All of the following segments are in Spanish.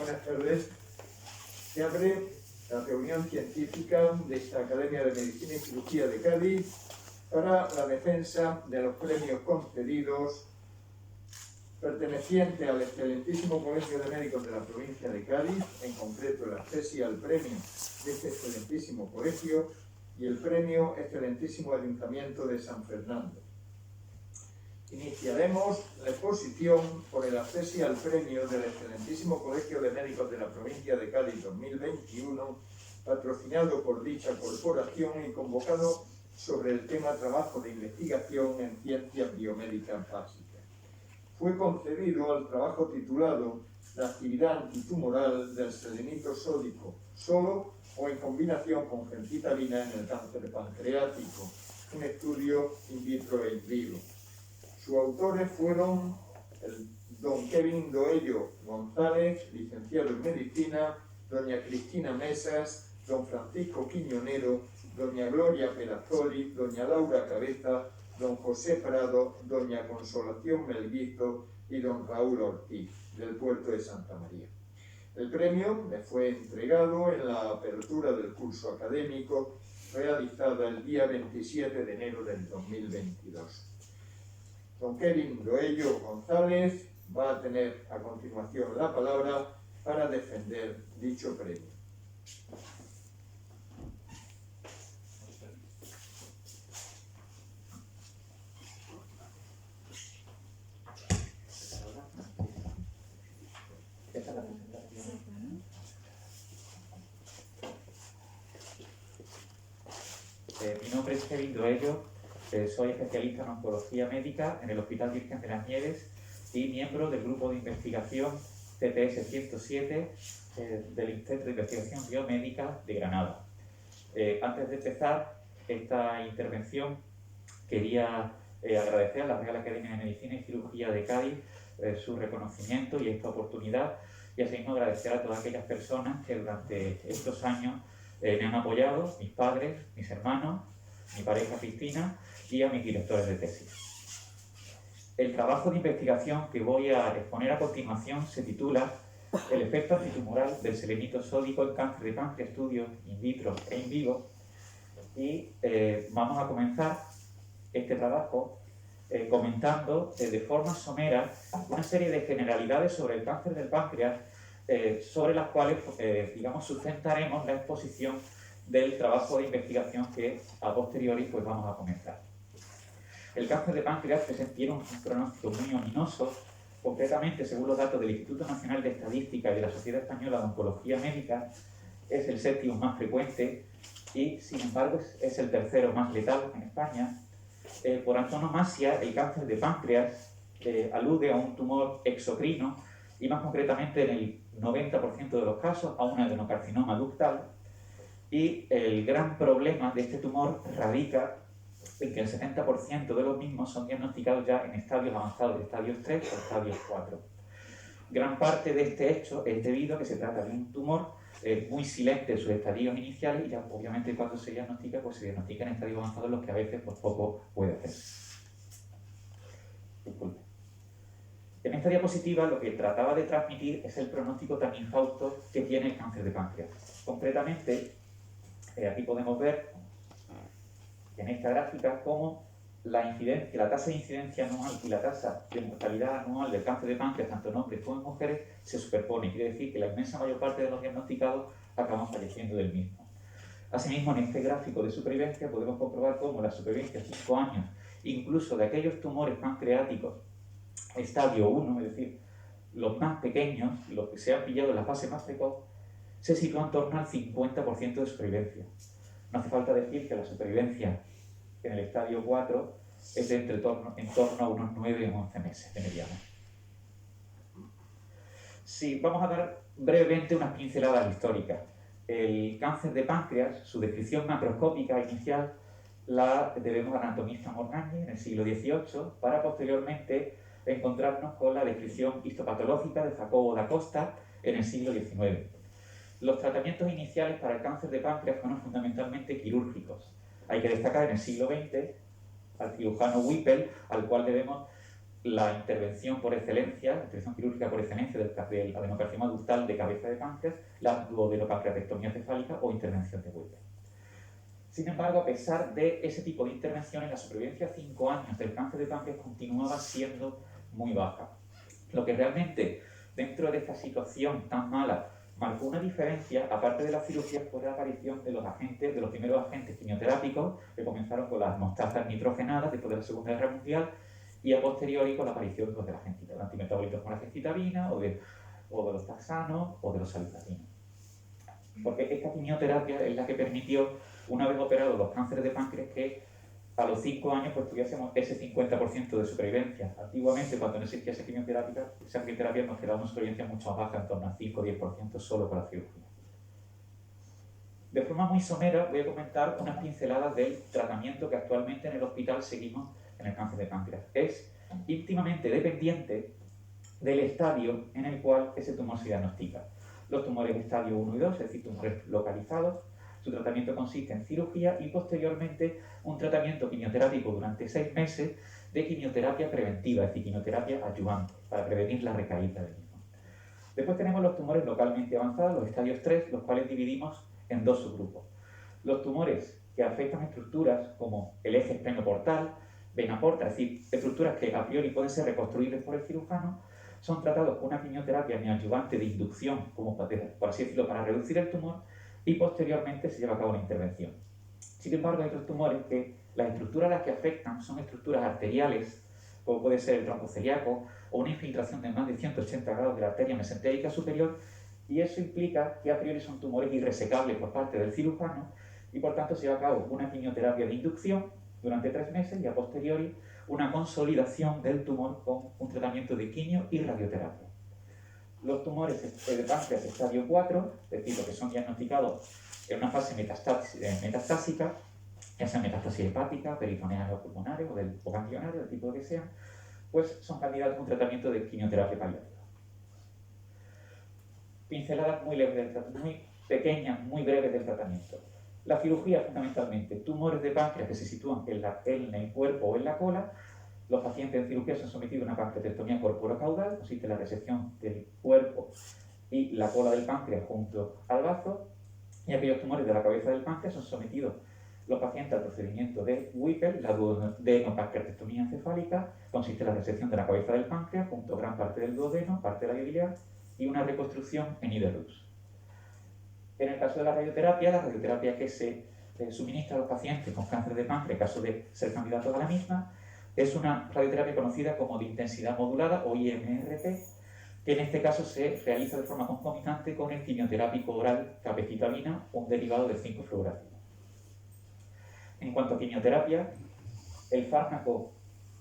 Buenas tardes. Se abre la reunión científica de esta Academia de Medicina y Cirugía de Cádiz para la defensa de los premios concedidos perteneciente al excelentísimo Colegio de Médicos de la provincia de Cádiz, en concreto el acceso al premio de este excelentísimo colegio y el premio excelentísimo Ayuntamiento de San Fernando. Iniciaremos la exposición por el acceso al premio del excelentísimo Colegio de Médicos de la provincia de Cádiz 2021, patrocinado por dicha corporación y convocado sobre el tema trabajo de investigación en ciencias biomédicas básicas. Fue concedido al trabajo titulado La actividad antitumoral del selenito sódico, solo o en combinación con gemcitabina en el cáncer pancreático, un estudio in vitro e in vivo. Sus autores fueron el don Kevin Doello González, licenciado en Medicina, doña Cristina Mesas, don Francisco Quiñonero, doña Gloria Perazzoli, doña Laura Cabeza, don José Prado, doña Consolación Melguizo y don Raúl Ortiz, del puerto de Santa María. El premio le fue entregado en la apertura del curso académico realizada el día 27 de enero del 2022. Don Kevin Doello González va a tener a continuación la palabra para defender dicho premio. Mi nombre es Kevin Doello, soy especialista en oncología médica en el Hospital Virgen de las Nieves y miembro del grupo de investigación CTS 107 del Centro de Investigación Biomédica de Granada. Antes de empezar esta intervención, quería agradecer a la Real Academia de Medicina y Cirugía de Cádiz su reconocimiento y esta oportunidad, y asimismo agradecer a todas aquellas personas que durante estos años me han apoyado, mis padres, mis hermanos, mi pareja Cristina y a mis directores de tesis. El trabajo de investigación que voy a exponer a continuación se titula El efecto antitumoral del selenito sódico en cáncer de páncreas, estudios in vitro e in vivo, y vamos a comenzar este trabajo comentando de forma somera una serie de generalidades sobre el cáncer del páncreas, sobre las cuales, sustentaremos la exposición del trabajo de investigación que a posteriori vamos a comenzar. El cáncer de páncreas tiene un pronóstico muy ominoso, concretamente, según los datos del Instituto Nacional de Estadística y de la Sociedad Española de Oncología Médica, es el séptimo más frecuente y, sin embargo, es el tercero más letal en España. Por antonomasia, el cáncer de páncreas alude a un tumor exocrino y, más concretamente, en el 90% de los casos, a un adenocarcinoma ductal. Y el gran problema de este tumor radica en que el 70% de los mismos son diagnosticados ya en estadios avanzados, de estadios 3 o estadios 4. Gran parte de este hecho es debido a que se trata de un tumor muy silente en sus estadios iniciales y ya obviamente cuando se diagnostica, se diagnostica en estadios avanzados, los que a veces poco puede hacer. Disculpe. En esta diapositiva lo que trataba de transmitir es el pronóstico tan infausto que tiene el cáncer de páncreas. Concretamente, aquí podemos ver en esta gráfica cómo la tasa de incidencia anual y la tasa de mortalidad anual del cáncer de páncreas, tanto en hombres como en mujeres, se superpone. Quiere decir que la inmensa mayor parte de los diagnosticados acaban falleciendo del mismo. Asimismo, en este gráfico de supervivencia podemos comprobar cómo la supervivencia a 5 años, incluso de aquellos tumores pancreáticos estadio 1, es decir, los más pequeños, los que se han pillado en la fase más precoz, se sitúa en torno al 50% de supervivencia. No hace falta decir que la supervivencia en el estadio 4 es de en torno a unos 9 o 11 meses de mediana. Sí, vamos a dar brevemente unas pinceladas históricas. El cáncer de páncreas, su descripción macroscópica inicial la debemos al anatomista Morgagni en el siglo XVIII, para posteriormente encontrarnos con la descripción histopatológica de Jacobo da Costa en el siglo XIX. Los tratamientos iniciales para el cáncer de páncreas fueron fundamentalmente quirúrgicos. Hay que destacar en el siglo XX al cirujano Whipple, al cual debemos la intervención por excelencia, la intervención quirúrgica por excelencia del adenocarcinoma ductal de cabeza de páncreas, la duodenopancreatectomía cefálica o intervención de Whipple. Sin embargo, a pesar de ese tipo de intervenciones, la supervivencia a 5 años del cáncer de páncreas continuaba siendo muy baja. Lo que realmente, dentro de esta situación tan mala, marcó una diferencia, aparte de la cirugía, fue la aparición de los primeros agentes quimioterápicos, que comenzaron con las mostazas nitrogenadas después de la Segunda Guerra Mundial, y a posteriori con la aparición de los antimetabolitos como la ceftibina, o de los taxanos, o de los salicilatos. Porque esta quimioterapia es la que permitió, una vez operados los cánceres de páncreas, que a los 5 años pues tuviésemos ese 50% de supervivencia. Antiguamente, cuando no existía esa quimioterapia nos quedaba una supervivencia mucho más baja, en torno al 5 o 10% solo con la cirugía. De forma muy somera voy a comentar unas pinceladas del tratamiento que actualmente en el hospital seguimos en el cáncer de páncreas. Es íntimamente dependiente del estadio en el cual ese tumor se diagnostica. Los tumores de estadio 1 y 2, es decir, tumores localizados, su tratamiento consiste en cirugía y posteriormente un tratamiento quimioterápico durante 6 meses de quimioterapia preventiva, es decir, quimioterapia adyuvante, para prevenir la recaída del mismo. Después tenemos los tumores localmente avanzados, los estadios 3, los cuales dividimos en 2 subgrupos. Los tumores que afectan estructuras como el eje esplenoportal, vena porta, es decir, estructuras que a priori pueden ser reconstruibles por el cirujano, son tratados con una quimioterapia neoadyuvante de inducción, como por así decirlo, para reducir el tumor, y posteriormente se lleva a cabo la intervención. Sin embargo, hay otros tumores que las estructuras a las que afectan son estructuras arteriales, como puede ser el tronco celíaco, o una infiltración de más de 180 grados de la arteria mesentérica superior, y eso implica que a priori son tumores irresecables por parte del cirujano, y por tanto se lleva a cabo una quimioterapia de inducción durante 3 meses y a posteriori una consolidación del tumor con un tratamiento de quimio y radioterapia. Los tumores de páncreas estadio 4, es decir, los que son diagnosticados en una fase metastásica, ya sea metástasis hepática, peritoneal o pulmonares o ganglionares, del tipo que sean, pues son candidatos a un tratamiento de quimioterapia paliativa. Pinceladas muy pequeñas, muy breves del tratamiento. La cirugía, fundamentalmente, tumores de páncreas que se sitúan en el cuerpo o en la cola. Los pacientes en cirugía son sometidos a una pancreatectomía corporocaudal, consiste en la resección del cuerpo y la cola del páncreas junto al bazo, y aquellos tumores de la cabeza del páncreas son sometidos los pacientes al procedimiento de Whipple, la duodenopancreatectomía encefálica, consiste en la resección de la cabeza del páncreas junto a gran parte del duodeno, parte de la biliar, y una reconstrucción en Iderux. En el caso de la radioterapia que se suministra a los pacientes con cáncer de páncreas, en caso de ser candidatos a la misma, es una radioterapia conocida como de intensidad modulada o IMRT, que en este caso se realiza de forma concomitante con el quimioterápico oral capecitabina, un derivado del 5-fluoracilo. En cuanto a quimioterapia, el fármaco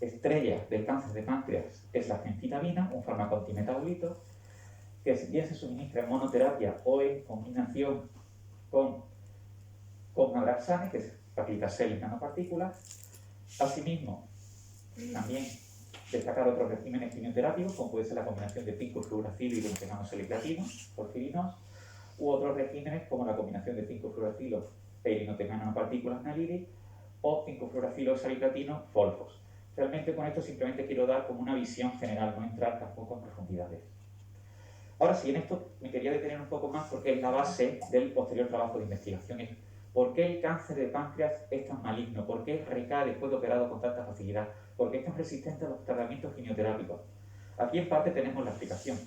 estrella del cáncer de páncreas es la gemcitabina, un fármaco antimetabolito, que bien se suministra en monoterapia o en combinación con naraxane, que es paclitaxel en nanopartículas. Asimismo, también destacar otros regímenes quimioterápicos, como puede ser la combinación de 5-fluoracilo y irinotecanano-saliclatino, porfirinos, u otros regímenes como la combinación de 5-fluoracilo e irinotecanano-partículas naliri o 5-fluoracilo-saliclatino, folfos. Realmente con esto simplemente quiero dar como una visión general, no entrar tampoco en profundidades. Ahora sí, en esto me quería detener un poco más porque es la base del posterior trabajo de investigación. Es ¿por qué el cáncer de páncreas es tan maligno? ¿Por qué recae después de operado con tanta facilidad? ¿Por qué es tan resistente a los tratamientos quimioterápicos? Aquí en parte tenemos la explicación.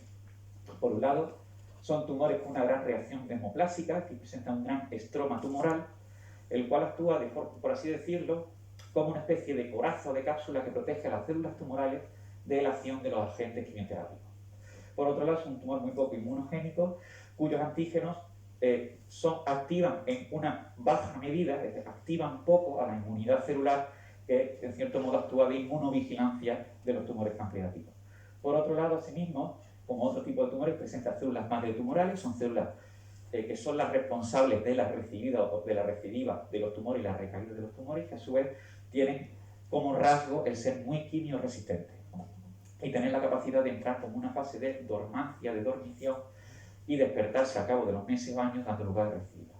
Por un lado, son tumores con una gran reacción desmoplásica que presentan un gran estroma tumoral, el cual actúa, por así decirlo, como una especie de coraza o de cápsula que protege a las células tumorales de la acción de los agentes quimioterápicos. Por otro lado, es un tumor muy poco inmunogénico, cuyos antígenos activan en una baja medida, es decir, activan poco a la inmunidad celular que en cierto modo actúa de inmunovigilancia de los tumores pancreáticos. Por otro lado, asimismo, como otro tipo de tumores, presentan células madretumorales, son células que son las responsables de la recidiva o de la recidiva de los tumores y la recaída de los tumores, que a su vez tienen como rasgo el ser muy quimioresistentes y tener la capacidad de entrar como una fase de dormancia, de dormición, y despertarse a cabo de los meses o años dando lugar a recidiva.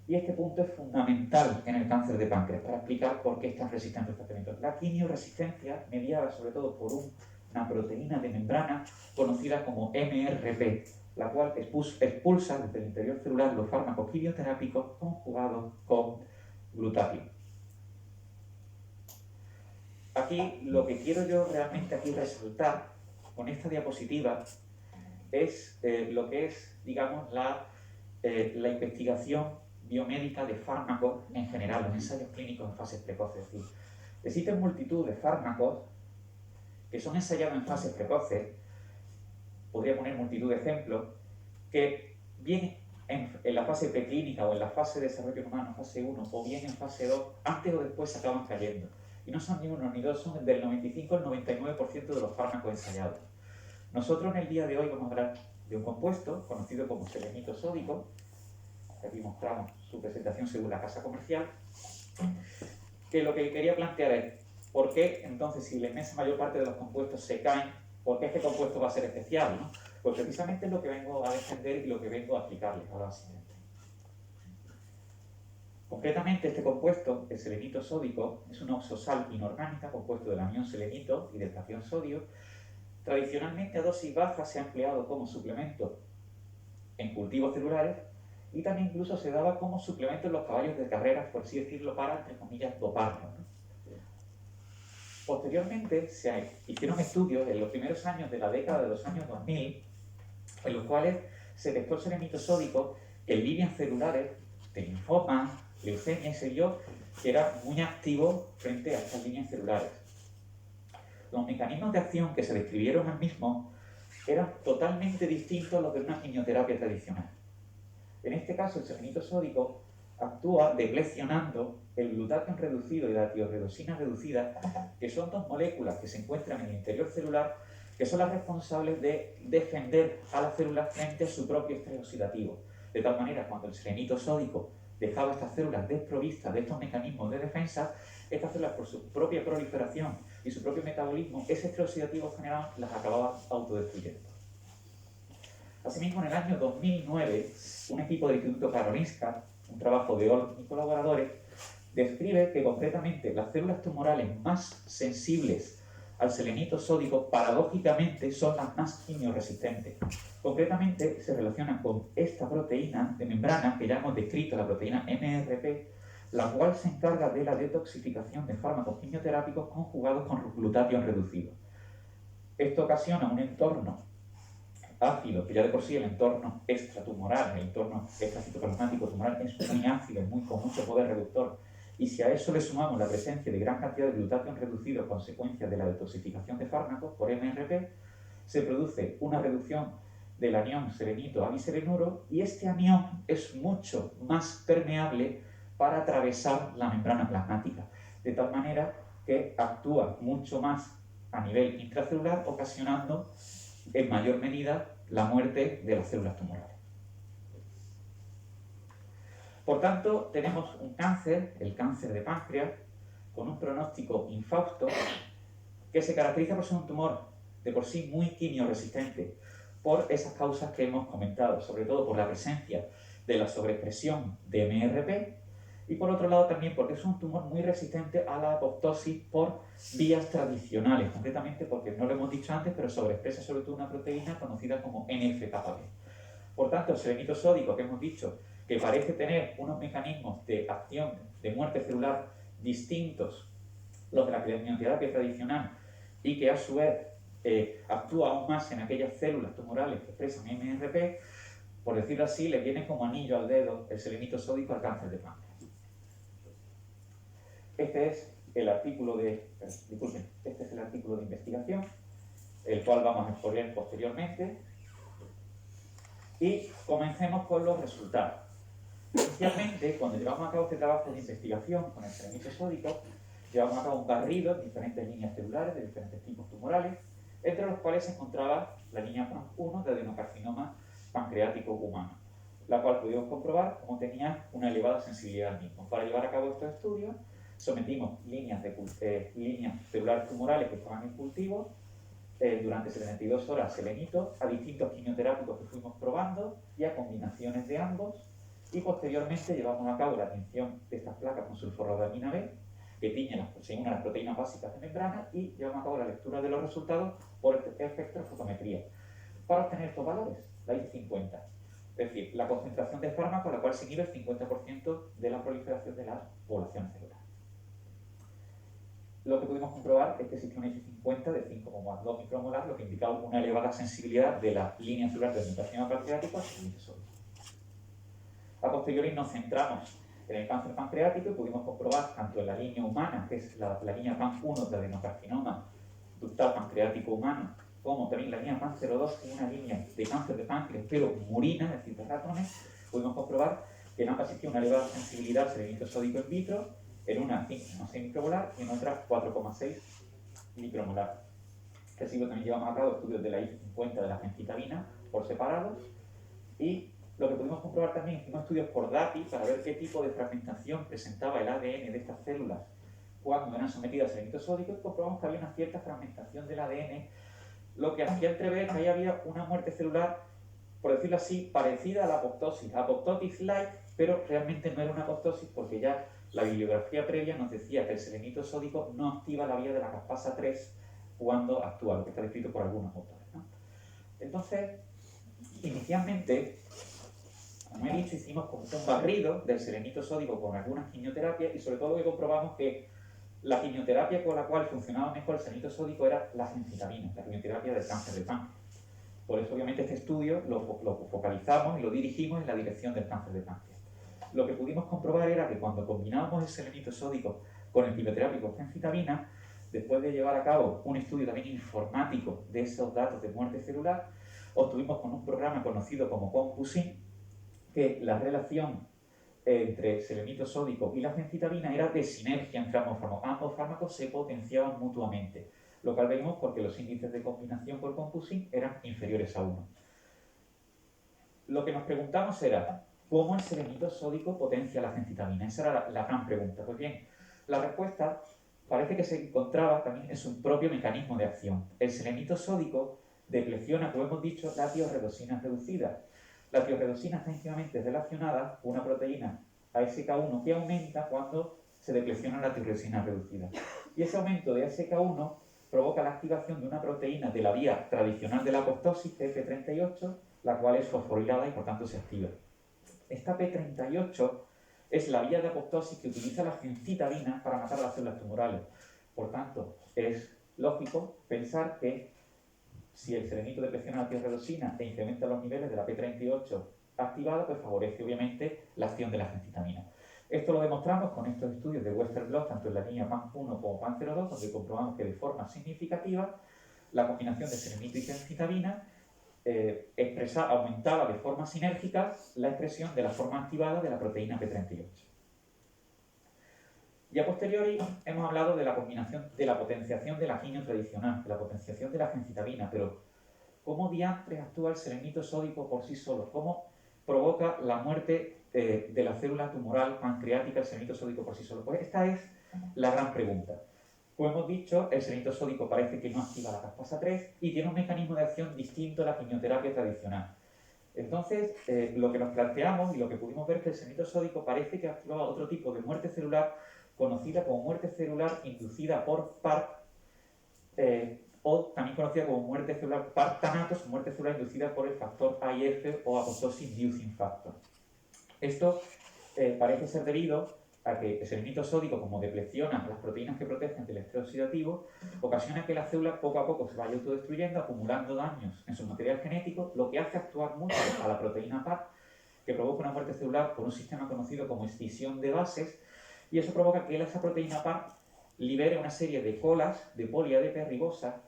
Y este punto es fundamental en el cáncer de páncreas para explicar por qué están resistentes a los tratamientos. La quimioresistencia, mediada sobre todo por un una proteína de membrana conocida como MRP, la cual expulsa desde el interior celular los fármacos quimioterápicos conjugados con glutatión. Aquí lo que quiero yo realmente aquí resaltar con esta diapositiva es lo que es, digamos, la investigación biomédica de fármacos en general, los ensayos clínicos en fases precoces. Es decir, existen multitud de fármacos que son ensayados en fases precoces, podría poner multitud de ejemplos, que bien en la fase preclínica o en la fase de desarrollo humano, fase 1, o bien en fase 2, antes o después se acaban cayendo. Y no son ni uno ni dos, son del 95 al 99% de los fármacos ensayados. Nosotros en el día de hoy vamos a hablar de un compuesto conocido como selenito sódico. Aquí mostramos su presentación según la casa comercial, que lo que quería plantear es por qué entonces, si la inmensa mayor parte de los compuestos se caen, ¿por qué este compuesto va a ser especial, ¿no? Pues precisamente es lo que vengo a defender y lo que vengo a explicarles ahora siguiente. Concretamente, este compuesto, el selenito sódico, es una oxosal inorgánica compuesto del anión selenito y del cation sodio. Tradicionalmente a dosis bajas se ha empleado como suplemento en cultivos celulares y también incluso se daba como suplemento en los caballos de carreras, por así decirlo, para, entre comillas, doparlos, ¿no? Posteriormente se hicieron estudios en los primeros años de la década de los años 2000 en los cuales se detectó el selenito sódico en líneas celulares de linfoma, leucemia, y se vio que era muy activo frente a estas líneas celulares. Los mecanismos de acción que se describieron al mismo eran totalmente distintos a los de una quimioterapia tradicional. En este caso, el selenito sódico actúa deplecionando el glutatión reducido y la tiorredosina reducida, que son dos moléculas que se encuentran en el interior celular, que son las responsables de defender a las células frente a su propio estrés oxidativo. De tal manera, cuando el selenito sódico dejaba estas células desprovistas de estos mecanismos de defensa, estas células, por su propia proliferación y su propio metabolismo, ese estrés oxidativo general las acababa autodestruyendo. Asimismo, en el año 2009, un equipo del Instituto Karolinska, un trabajo de Olm y colaboradores, describe que concretamente las células tumorales más sensibles al selenito sódico, paradójicamente, son las más quimioresistentes. Concretamente, se relacionan con esta proteína de membrana que ya hemos descrito, la proteína MRP, la cual se encarga de la detoxificación de fármacos quimioterápicos conjugados con glutatión reducido. Esto ocasiona un entorno ácido, que ya de por sí el entorno extratumoral, el entorno extracitoplasmático tumoral es muy ácido, con mucho poder reductor, y si a eso le sumamos la presencia de gran cantidad de glutatión reducido a consecuencia de la detoxificación de fármacos por MRP, se produce una reducción del anión selenito a biselenuro, y este anión es mucho más permeable para atravesar la membrana plasmática, de tal manera que actúa mucho más a nivel intracelular, ocasionando en mayor medida la muerte de las células tumorales. Por tanto, tenemos un cáncer, el cáncer de páncreas, con un pronóstico infausto, que se caracteriza por ser un tumor de por sí muy quimioresistente, por esas causas que hemos comentado, sobre todo por la presencia de la sobreexpresión de MRP, y por otro lado también porque es un tumor muy resistente a la apoptosis por vías tradicionales, concretamente porque, no lo hemos dicho antes, pero sobreexpresa sobre todo una proteína conocida como NF-κB. Por tanto, el selenito sódico, que hemos dicho que parece tener unos mecanismos de acción de muerte celular distintos los de la quimioterapia tradicional, y que a su vez actúa aún más en aquellas células tumorales que expresan MRP, por decirlo así, le viene como anillo al dedo el selenito sódico al cáncer de páncreas. Este es el artículo de investigación, el cual vamos a exponer posteriormente. Y comencemos con los resultados. Inicialmente, cuando llevamos a cabo este trabajo de investigación con el selenito sódico, llevamos a cabo un barrido en diferentes líneas celulares de diferentes tipos tumorales, entre los cuales se encontraba la línea PANC1 de adenocarcinoma pancreático humano, la cual pudimos comprobar cómo tenía una elevada sensibilidad al mismo. Para llevar a cabo estos estudios, sometimos líneas celulares tumorales que estaban en cultivo durante 72 horas selenito a distintos quimioterápicos que fuimos probando y a combinaciones de ambos, y posteriormente llevamos a cabo la tinción de estas placas con sulforrodamina B, que tiñen se unen a las proteínas básicas de membrana y llevamos a cabo la lectura de los resultados por espectrofotometría para obtener estos valores, la IC50. Es decir, la concentración de fármaco a la cual se inhibe el 50% de la proliferación de la población celular. Lo que pudimos comprobar es que existe una IC50 de 5,2 micromolar, lo que indicaba una elevada sensibilidad de la línea celular de mutación pancreático al selenito sódico. A posteriori nos centramos en el cáncer pancreático y pudimos comprobar tanto en la línea humana, que es la línea PAN1 de adenocarcinoma ductal pancreático humano, como también la línea PAN02, que es una línea de cáncer de páncreas, pero murina, es decir, de ratones. Pudimos comprobar que en ambas existía una elevada sensibilidad al selenito sódico in vitro, en una 5,6 micromolar y en otra 4,6 micromolar. Así que también llevamos a cabo estudios de la IC50 de la gencitabina por separado, y lo que pudimos comprobar también, hicimos estudios por DAPI para ver qué tipo de fragmentación presentaba el ADN de estas células cuando eran sometidas al selenito sódico, y comprobamos que había una cierta fragmentación del ADN, lo que hacía entrever que ahí había una muerte celular, por decirlo así, parecida a la apoptosis, apoptosis-like, pero realmente no era una apoptosis porque ya la bibliografía previa nos decía que el selenito sódico no activa la vía de la caspasa 3 cuando actúa, lo que está descrito por algunos autores, ¿no? Entonces, inicialmente, como he dicho, hicimos como un barrido del selenito sódico con algunas quimioterapias, y sobre todo lo que comprobamos que la quimioterapia con la cual funcionaba mejor el selenito sódico era la gencitabina, la quimioterapia del cáncer de páncreas. Por eso, obviamente, este estudio lo focalizamos y lo dirigimos en la dirección del cáncer de páncreas. Lo que pudimos comprobar era que cuando combinábamos el selenito sódico con el quimioterápico gencitabina, después de llevar a cabo un estudio también informático de esos datos de muerte celular, obtuvimos con un programa conocido como CompuSyn que la relación entre selenito sódico y la gencitabina era de sinergia entre ambos fármacos. Ambos fármacos se potenciaban mutuamente, lo cual vimos porque los índices de combinación por CompuSyn eran inferiores a 1. Lo que nos preguntamos era, ¿cómo el selenito sódico potencia la gencitabina? Esa era la gran pregunta. Pues bien, la respuesta parece que se encontraba también en su propio mecanismo de acción. El selenito sódico depresiona, como hemos dicho, la tiorredosina reducida. La tiorredosina está íntimamente relacionada con una proteína ASK1 que aumenta cuando se depresiona la tiorredosina reducida. Y ese aumento de ASK1 provoca la activación de una proteína de la vía tradicional de la apoptosis, P38, la cual es fosforilada y por tanto se activa. Esta P38 es la vía de apoptosis que utiliza la gencitabina para matar las células tumorales. Por tanto, es lógico pensar que si el selenito depresiona la tiorredosina e incrementa los niveles de la P38 activada, pues favorece obviamente la acción de la gencitabina. Esto lo demostramos con estos estudios de Western blot, tanto en la línea PAN1 como PAN02, donde comprobamos que de forma significativa la combinación de selenito y gencitabina aumentaba de forma sinérgica la expresión de la forma activada de la proteína P38. Y a posteriori hemos hablado de la combinación, de la potenciación de la quimio tradicional, de la potenciación de la gencitabina, pero ¿cómo diantres actúa el selenito sódico por sí solo? ¿Cómo provoca la muerte de la célula tumoral pancreática el selenito sódico por sí solo? Pues esta es la gran pregunta. Como hemos dicho, el selenito sódico parece que no activa la caspasa 3 y tiene un mecanismo de acción distinto a la quimioterapia tradicional. Entonces, lo que nos planteamos y lo que pudimos ver es que el selenito sódico parece que activa otro tipo de muerte celular conocida como muerte celular inducida por PARP, o también conocida como muerte celular PARP Thanatos, muerte celular inducida por el factor AIF o apoptosis inducing factor. Esto parece ser debido a que el selenito sódico, como depresiona las proteínas que protegen del estrés oxidativo, ocasiona que la célula poco a poco se vaya autodestruyendo, acumulando daños en su material genético, lo que hace actuar mucho a la proteína PARP, que provoca una muerte celular por un sistema conocido como escisión de bases, y eso provoca que esa proteína PARP libere una serie de colas de poli-ADP ribosa,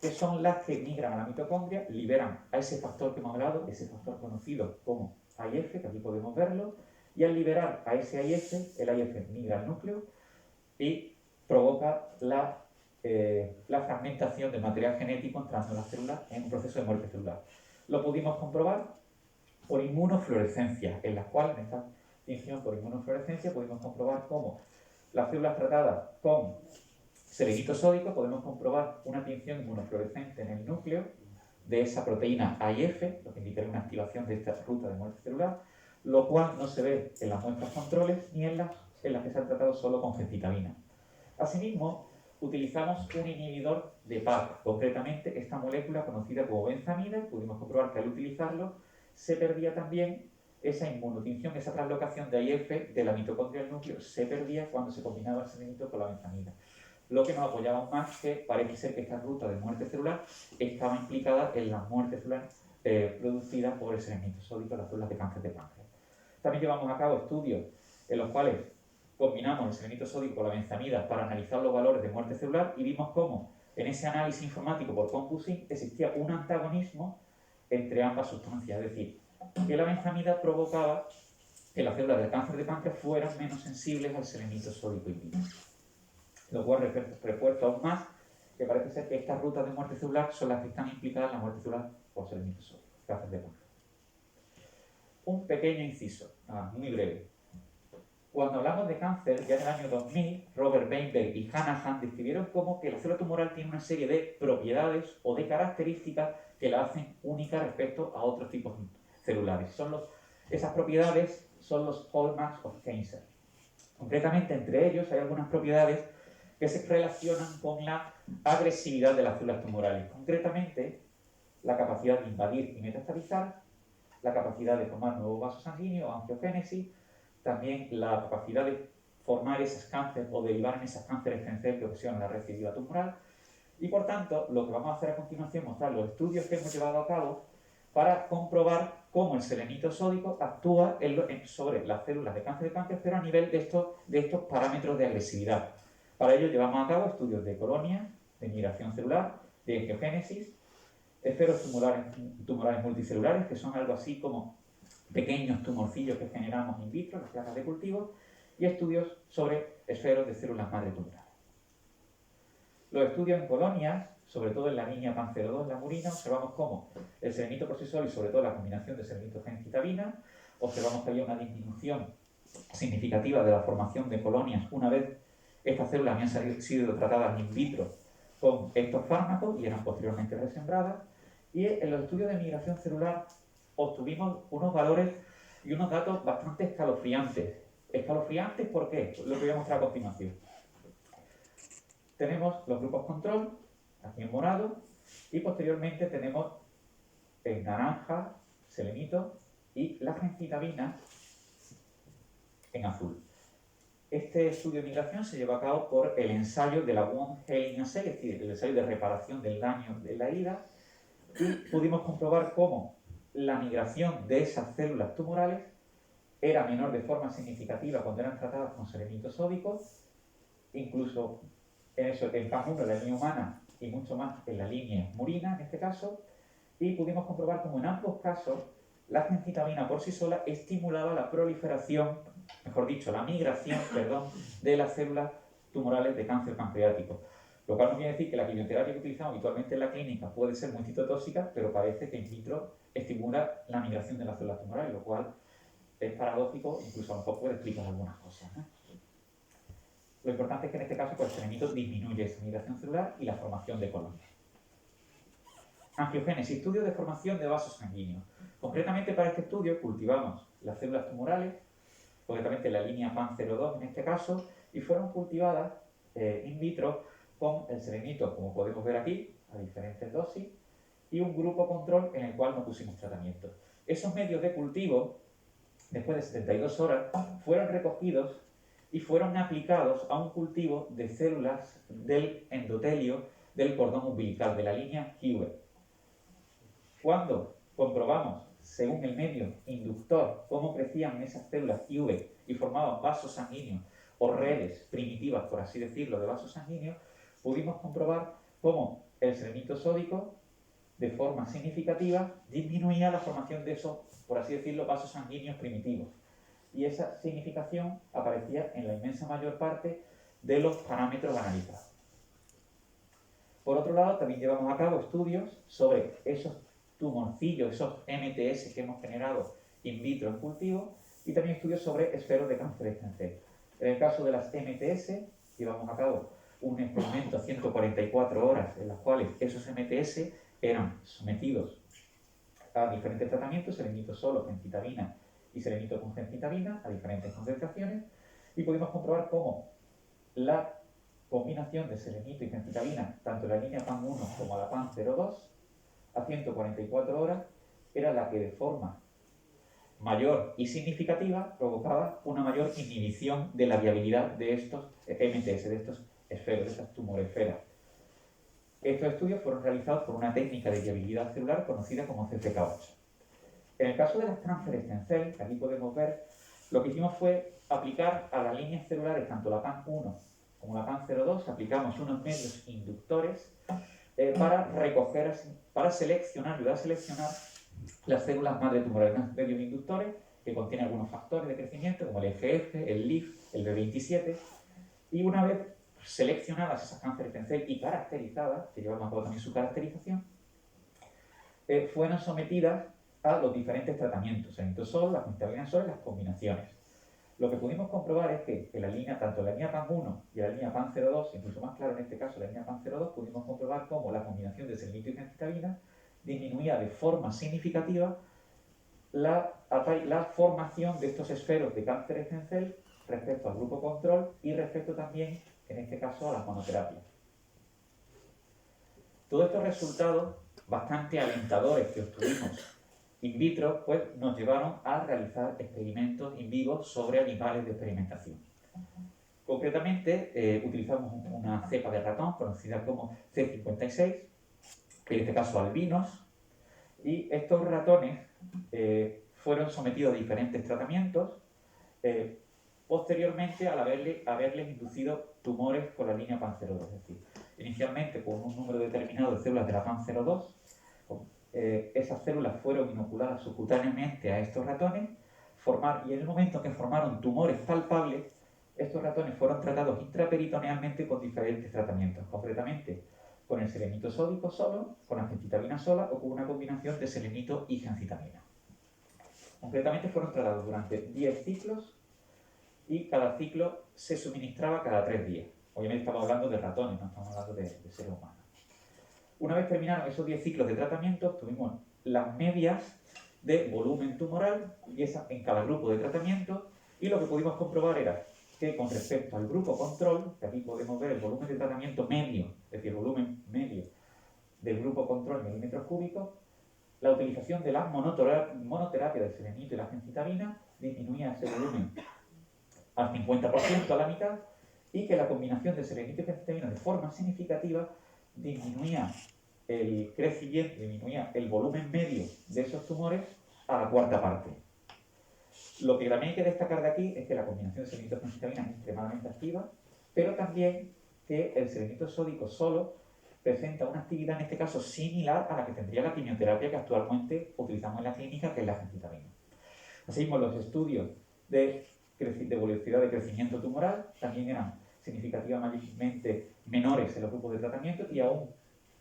que son las que migran a la mitocondria, liberan a ese factor que hemos hablado, ese factor conocido como AIF, que aquí podemos verlo, y al liberar a ese AIF, el AIF migra al núcleo y provoca la fragmentación del material genético entrando en la célula en un proceso de muerte celular. Lo pudimos comprobar por inmunofluorescencia, en la cual, en esta tinción por inmunofluorescencia, pudimos comprobar cómo las células tratadas con selenito sódico podemos comprobar una tinción inmunofluorescente en el núcleo de esa proteína AIF, lo que indica una activación de esta ruta de muerte celular, lo cual no se ve en las muestras controles ni en las que se han tratado solo con gencitabina. Asimismo, utilizamos un inhibidor de PAC, concretamente esta molécula conocida como benzamida, y pudimos comprobar que al utilizarlo se perdía también esa inmunotinción, esa translocación de IF de la mitocondria del núcleo, se perdía cuando se combinaba el selenito con la benzamida. Lo que nos apoyaba aún más que parece ser que esta ruta de muerte celular estaba implicada en la muerte celular producida por el selenito sódico en las células de cáncer de páncreas. También llevamos a cabo estudios en los cuales combinamos el selenito sódico con la benzamida para analizar los valores de muerte celular y vimos cómo en ese análisis informático por CompuSync existía un antagonismo entre ambas sustancias, es decir, que la benzamida provocaba que las células del cáncer de páncreas fueran menos sensibles al selenito sódico in vitro. Lo cual refuerza aún más que parece ser que estas rutas de muerte celular son las que están implicadas en la muerte celular por selenito sódico, cáncer de páncreas. Un pequeño inciso, muy breve. Cuando hablamos de cáncer, ya en el año 2000, Robert Weinberg y Hanahan describieron cómo que la célula tumoral tiene una serie de propiedades o de características que la hacen única respecto a otros tipos celulares. Esas propiedades son los hallmarks of cancer. Concretamente, entre ellos hay algunas propiedades que se relacionan con la agresividad de las células tumorales. Concretamente, la capacidad de invadir y metastatizar, la capacidad de formar nuevos vasos sanguíneos o angiogénesis, también la capacidad de formar esos cánceres o derivar en esos cánceres essenciales que ocasionan la recidiva tumoral. Y por tanto, lo que vamos a hacer a continuación es mostrar los estudios que hemos llevado a cabo para comprobar cómo el selenito sódico actúa sobre las células de cáncer de páncreas, pero a nivel de estos parámetros de agresividad. Para ello llevamos a cabo estudios de colonias, de migración celular, de angiogénesis, esferos tumorales multicelulares, que son algo así como pequeños tumorcillos que generamos in vitro, las placas de cultivo, y estudios sobre esferos de células madre tumorales. Los estudios en colonias, sobre todo en la línea PAN02, la murina, observamos cómo el selenito por sí solo y sobre todo la combinación de selenito gencitabina, observamos que había una disminución significativa de la formación de colonias una vez estas células habían sido tratadas in vitro con estos fármacos y eran posteriormente resembradas. Y en los estudios de migración celular obtuvimos unos valores y unos datos bastante escalofriantes. ¿Escalofriantes por qué? Lo que voy a mostrar a continuación. Tenemos los grupos control, aquí en morado, y posteriormente tenemos en naranja, selenito, y la gencitabina en azul. Este estudio de migración se lleva a cabo por el ensayo de la Wound Healing Assay, es decir, el ensayo de reparación del daño de la herida, y pudimos comprobar cómo la migración de esas células tumorales era menor de forma significativa cuando eran tratadas con selenito sódico, incluso en PAN1 en la línea humana y mucho más en la línea murina, en este caso, y pudimos comprobar cómo en ambos casos la gencitabina por sí sola estimulaba la proliferación, mejor dicho, la migración, de las células tumorales de cáncer pancreático. Lo cual no quiere decir que la quimioterapia que utilizamos habitualmente en la clínica puede ser muy citotóxica, pero parece que in vitro estimula la migración de las células tumorales, lo cual es paradójico, incluso a lo mejor puede explicar algunas cosas, ¿no? Lo importante es que en este caso pues, el selenito disminuye esa migración celular y la formación de colonias. Angiogénesis, estudio de formación de vasos sanguíneos. Concretamente para este estudio cultivamos las células tumorales, concretamente la línea PAN02 en este caso, y fueron cultivadas in vitro con el selenito, como podemos ver aquí, a diferentes dosis, y un grupo control en el cual no pusimos tratamiento. Esos medios de cultivo, después de 72 horas, fueron recogidos y fueron aplicados a un cultivo de células del endotelio del cordón umbilical, de la línea Hewett. Cuando comprobamos, según el medio inductor, cómo crecían esas células Hewett y formaban vasos sanguíneos o redes primitivas, por así decirlo, de vasos sanguíneos, pudimos comprobar cómo el selenito sódico, de forma significativa, disminuía la formación de esos, por así decirlo, vasos sanguíneos primitivos. Y esa significación aparecía en la inmensa mayor parte de los parámetros analizados. Por otro lado, también llevamos a cabo estudios sobre esos tumorcillos, esos MTS que hemos generado in vitro en cultivo, y también estudios sobre esferos de cáncer essencial. En el caso de las MTS, llevamos a cabo un experimento a 144 horas en las cuales esos MTS eran sometidos a diferentes tratamientos, selenito solo, gencitabina y selenito con gencitabina, a diferentes concentraciones, y pudimos comprobar cómo la combinación de selenito y gencitabina, tanto en la línea PAN1 como la PAN02, a 144 horas, era la que de forma mayor y significativa provocaba una mayor inhibición de la viabilidad de estos MTS, de estos esferos, de estas tumoresferas. Estos estudios fueron realizados por una técnica de viabilidad celular conocida como CCK8. En el caso de las transfer stem cell, que aquí podemos ver, lo que hicimos fue aplicar a las líneas celulares, tanto la PAN1 como la PAN02, aplicamos unos medios inductores para recoger, para seleccionar, ayudar a seleccionar las células madre tumorales, unos medios inductores que contienen algunos factores de crecimiento, como el EGF, el LIF, el B27, y una vez seleccionadas esas transfer stem cell y caracterizadas, que llevamos a cabo también su caracterización, fueron sometidas a los diferentes tratamientos, el nitrosol, la gencitabina sol y las combinaciones. Lo que pudimos comprobar es que en la línea, tanto en la línea PAN1 y en la línea PAN02, incluso más claro en este caso la línea PAN02, pudimos comprobar cómo la combinación de selenito y gencitabina disminuía de forma significativa la formación de estos esferos de cáncer stem cell respecto al grupo control y respecto también, en este caso, a la monoterapia. Todos estos resultados bastante alentadores que obtuvimos in vitro, pues nos llevaron a realizar experimentos in vivo sobre animales de experimentación. Concretamente, utilizamos una cepa de ratón conocida como C56, en este caso albinos, y estos ratones fueron sometidos a diferentes tratamientos posteriormente al haberles inducido tumores con la línea PAN02, es decir, inicialmente con un número determinado de células de la PAN02, esas células fueron inoculadas subcutáneamente a estos ratones y en el momento que formaron tumores palpables, estos ratones fueron tratados intraperitonealmente con diferentes tratamientos, concretamente con el selenito sódico solo, con la gencitabina sola o con una combinación de selenito y gencitabina. Concretamente fueron tratados durante 10 ciclos y cada ciclo se suministraba cada 3 días. Obviamente estamos hablando de ratones, no estamos hablando de seres humanos. Una vez terminaron esos 10 ciclos de tratamiento, tuvimos las medias de volumen tumoral y esa en cada grupo de tratamiento, y lo que pudimos comprobar era que con respecto al grupo control, que aquí podemos ver el volumen de tratamiento medio, es decir, el volumen medio del grupo control en milímetros cúbicos, la utilización de la monoterapia del selenito y la gencitabina disminuía ese volumen al 50%, a la mitad, y que la combinación de selenito y gencitabina de forma significativa disminuía el crecimiento, disminuía el volumen medio de esos tumores a la cuarta parte. Lo que también hay que destacar de aquí es que la combinación de selenito y gencitabina es extremadamente activa, pero también que el selenito sódico solo presenta una actividad, en este caso, similar a la que tendría la quimioterapia que actualmente utilizamos en la clínica, que es la gencitabina. Asimismo, los estudios de velocidad de crecimiento tumoral también eran significativamente menores en los grupos de tratamiento y aún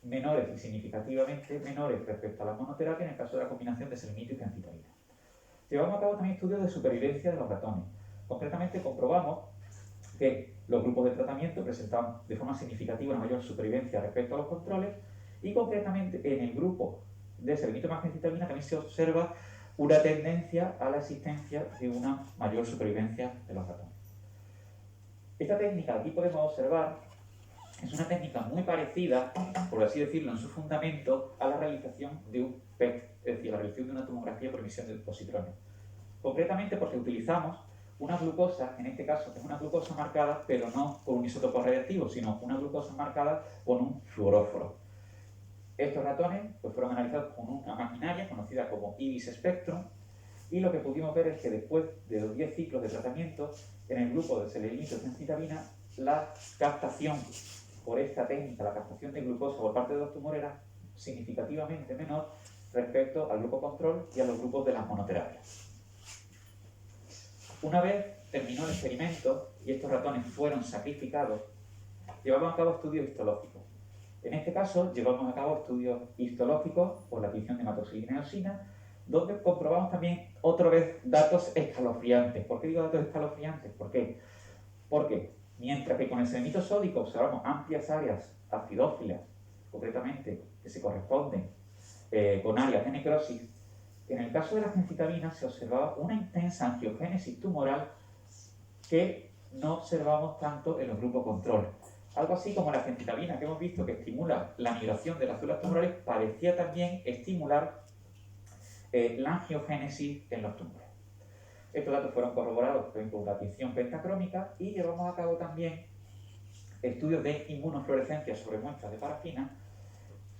menores y significativamente menores respecto a la monoterapia en el caso de la combinación de selenito y gencitabina. Llevamos a cabo también estudios de supervivencia de los ratones. Concretamente comprobamos que los grupos de tratamiento presentaban de forma significativa una mayor supervivencia respecto a los controles y concretamente en el grupo de selenito más gencitabina también se observa una tendencia a la existencia de una mayor supervivencia de los ratones. Esta técnica, aquí podemos observar, es una técnica muy parecida, por así decirlo, en su fundamento, a la realización de un PET, es decir, la realización de una tomografía por emisión de positrones. Concretamente porque utilizamos una glucosa, en este caso es una glucosa marcada, pero no con un isótopo radiactivo, sino una glucosa marcada con un fluoróforo. Estos ratones pues, fueron analizados con una maquinaria conocida como IBIS Spectrum, y lo que pudimos ver es que después de los 10 ciclos de tratamiento, en el grupo de selenito y gencitabina, la captación por esta técnica, la captación de glucosa por parte de los tumores era significativamente menor respecto al grupo control y a los grupos de las monoterapias. Una vez terminó el experimento y estos ratones fueron sacrificados, llevamos a cabo estudios histológicos. En este caso, llevamos a cabo estudios histológicos por la adición de hematoxilina y eosina, donde comprobamos también otra vez datos escalofriantes. ¿Por qué digo datos escalofriantes? ¿Por qué? Porque mientras que con el selenito sódico observamos amplias áreas acidófilas, concretamente que se corresponden con áreas de necrosis, en el caso de la gencitabina se observaba una intensa angiogénesis tumoral que no observamos tanto en los grupos control. Algo así como la fencitabina, que hemos visto que estimula la migración de las células tumorales, parecía también estimular la angiogénesis en los tumores. Estos datos fueron corroborados por la tinción pentacrómica y llevamos a cabo también estudios de inmunofluorescencia sobre muestras de parafina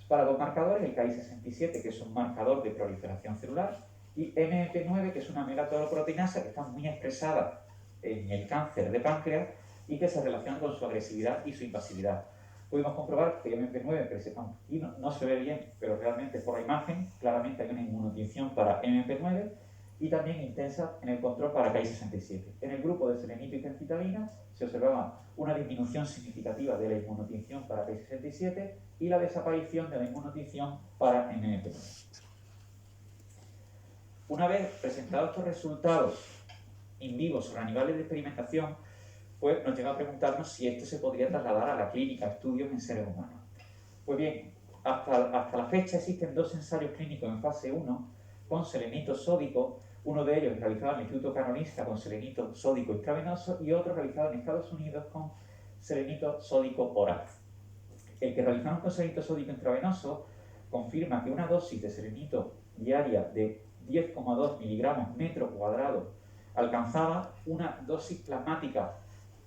para dos marcadores, el Ki67, que es un marcador de proliferación celular, y MMP9, que es una megatoroproteinasa que está muy expresada en el cáncer de páncreas y que se relaciona con su agresividad y su invasividad. Pudimos comprobar que MMP9, aquí no se ve bien, pero realmente por la imagen, claramente hay una inmunotinción para MMP9 y también intensa en el control para Ki67. En el grupo de selenito y fencitabina se observaba una disminución significativa de la inmunotinción para Ki67 y la desaparición de la inmunotinción para MMP9. Una vez presentados estos resultados in vivo sobre animales de experimentación, pues nos llega a preguntarnos si esto se podría trasladar a la clínica, a estudios en seres humanos. Pues bien, hasta la fecha existen dos ensayos clínicos en fase 1 con selenito sódico, uno de ellos realizado en el Instituto Karolinska con selenito sódico intravenoso y otro realizado en Estados Unidos con selenito sódico oral. El que realizaron con selenito sódico intravenoso confirma que una dosis de selenito diaria de 10,2 miligramos metro cuadrado alcanzaba una dosis plasmática,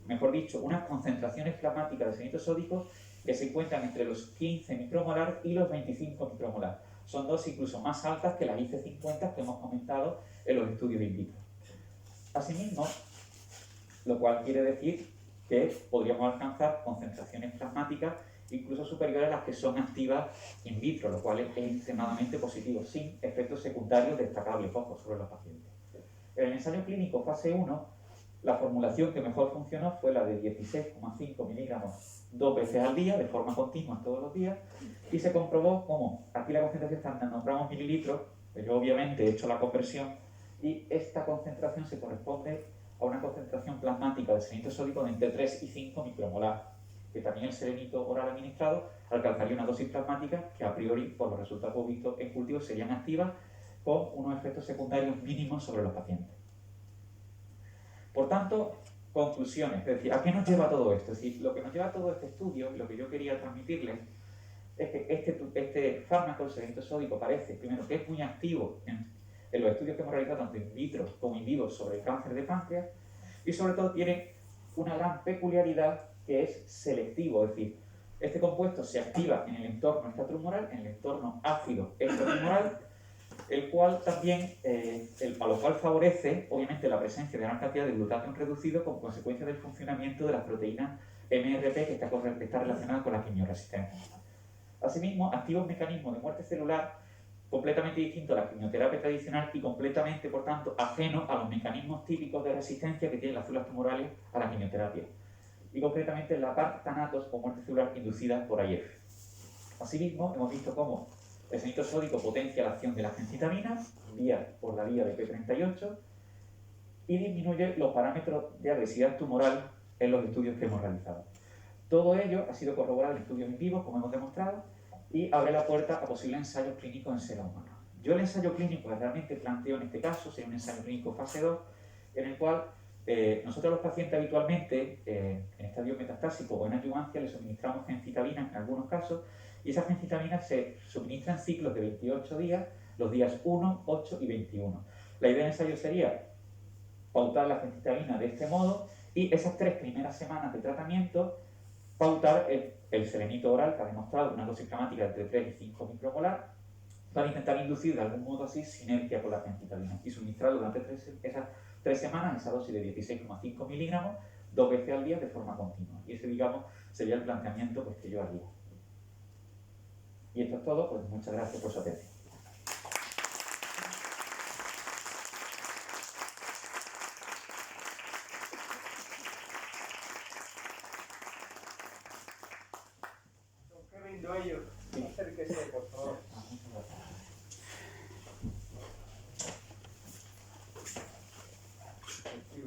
mejor dicho, unas concentraciones plasmáticas de selenito sódico que se encuentran entre los 15 micromolar y los 25 micromolar. Son dosis incluso más altas que las IC50 que hemos comentado en los estudios in vitro. Asimismo, lo cual quiere decir que podríamos alcanzar concentraciones plasmáticas incluso superiores a las que son activas in vitro, lo cual es extremadamente positivo, sin efectos secundarios destacables, ojo, sobre los pacientes. En el ensayo clínico fase 1, la formulación que mejor funcionó fue la de 16,5 miligramos 2 veces al día, de forma continua todos los días, y se comprobó cómo aquí la concentración está en nanogramos mililitros, pues yo obviamente he hecho la conversión, y esta concentración se corresponde a una concentración plasmática de selenito sódico de entre 3 y 5 micromolar, que también el selenito oral administrado alcanzaría una dosis plasmática que a priori, por los resultados vistos en cultivos, serían activas con unos efectos secundarios mínimos sobre los pacientes. Por tanto, conclusiones, es decir, ¿a qué nos lleva todo esto? Es decir, lo que nos lleva a todo este estudio, y lo que yo quería transmitirles, es que este fármaco, el selenito sódico, parece, primero, que es muy activo en los estudios que hemos realizado tanto in vitro como in vivo sobre el cáncer de páncreas, y sobre todo tiene una gran peculiaridad que es selectivo, es decir, este compuesto se activa en el entorno extratumoral, en el entorno ácido extratumoral, el cual también, a lo cual favorece, obviamente, la presencia de gran cantidad de glutatión reducido como consecuencia del funcionamiento de las proteínas MRP que está relacionada con la quimioresistencia. Asimismo, activa un mecanismo de muerte celular completamente distinto a la quimioterapia tradicional y completamente, por tanto, ajeno a los mecanismos típicos de resistencia que tienen las células tumorales a la quimioterapia, y concretamente la PARP Thanatos o muerte celular inducida por IF. Asimismo, hemos visto cómo el selenito sódico potencia la acción de la fencitabina por la vía de P38 y disminuye los parámetros de agresividad tumoral en los estudios que hemos realizado. Todo ello ha sido corroborado en estudios in vivo, como hemos demostrado, y abre la puerta a posibles ensayos clínicos en seres humanos. Yo el ensayo clínico que realmente planteo en este caso sería un ensayo clínico fase 2, en el cual nosotros a los pacientes habitualmente, en estadio metastásico o en adyuvancia, les suministramos fencitabina en algunos casos, y esa fencitabina se suministra en ciclos de 28 días, los días 1, 8 y 21. La idea del ensayo sería pautar la fencitabina de este modo y esas 3 primeras semanas de tratamiento pautar el selenito oral, que ha demostrado una dosis plasmática de entre 3 y 5 micromolar, para intentar inducir de algún modo así sinergia con la fencitabina y suministrar durante esas 3 semanas esa dosis de 16,5 miligramos 2 veces al día de forma continua. Y ese, digamos, sería el planteamiento pues, que yo haría. Y esto es todo, pues muchas gracias por su atención. Qué lindo ellos. Acérquese, por favor. Y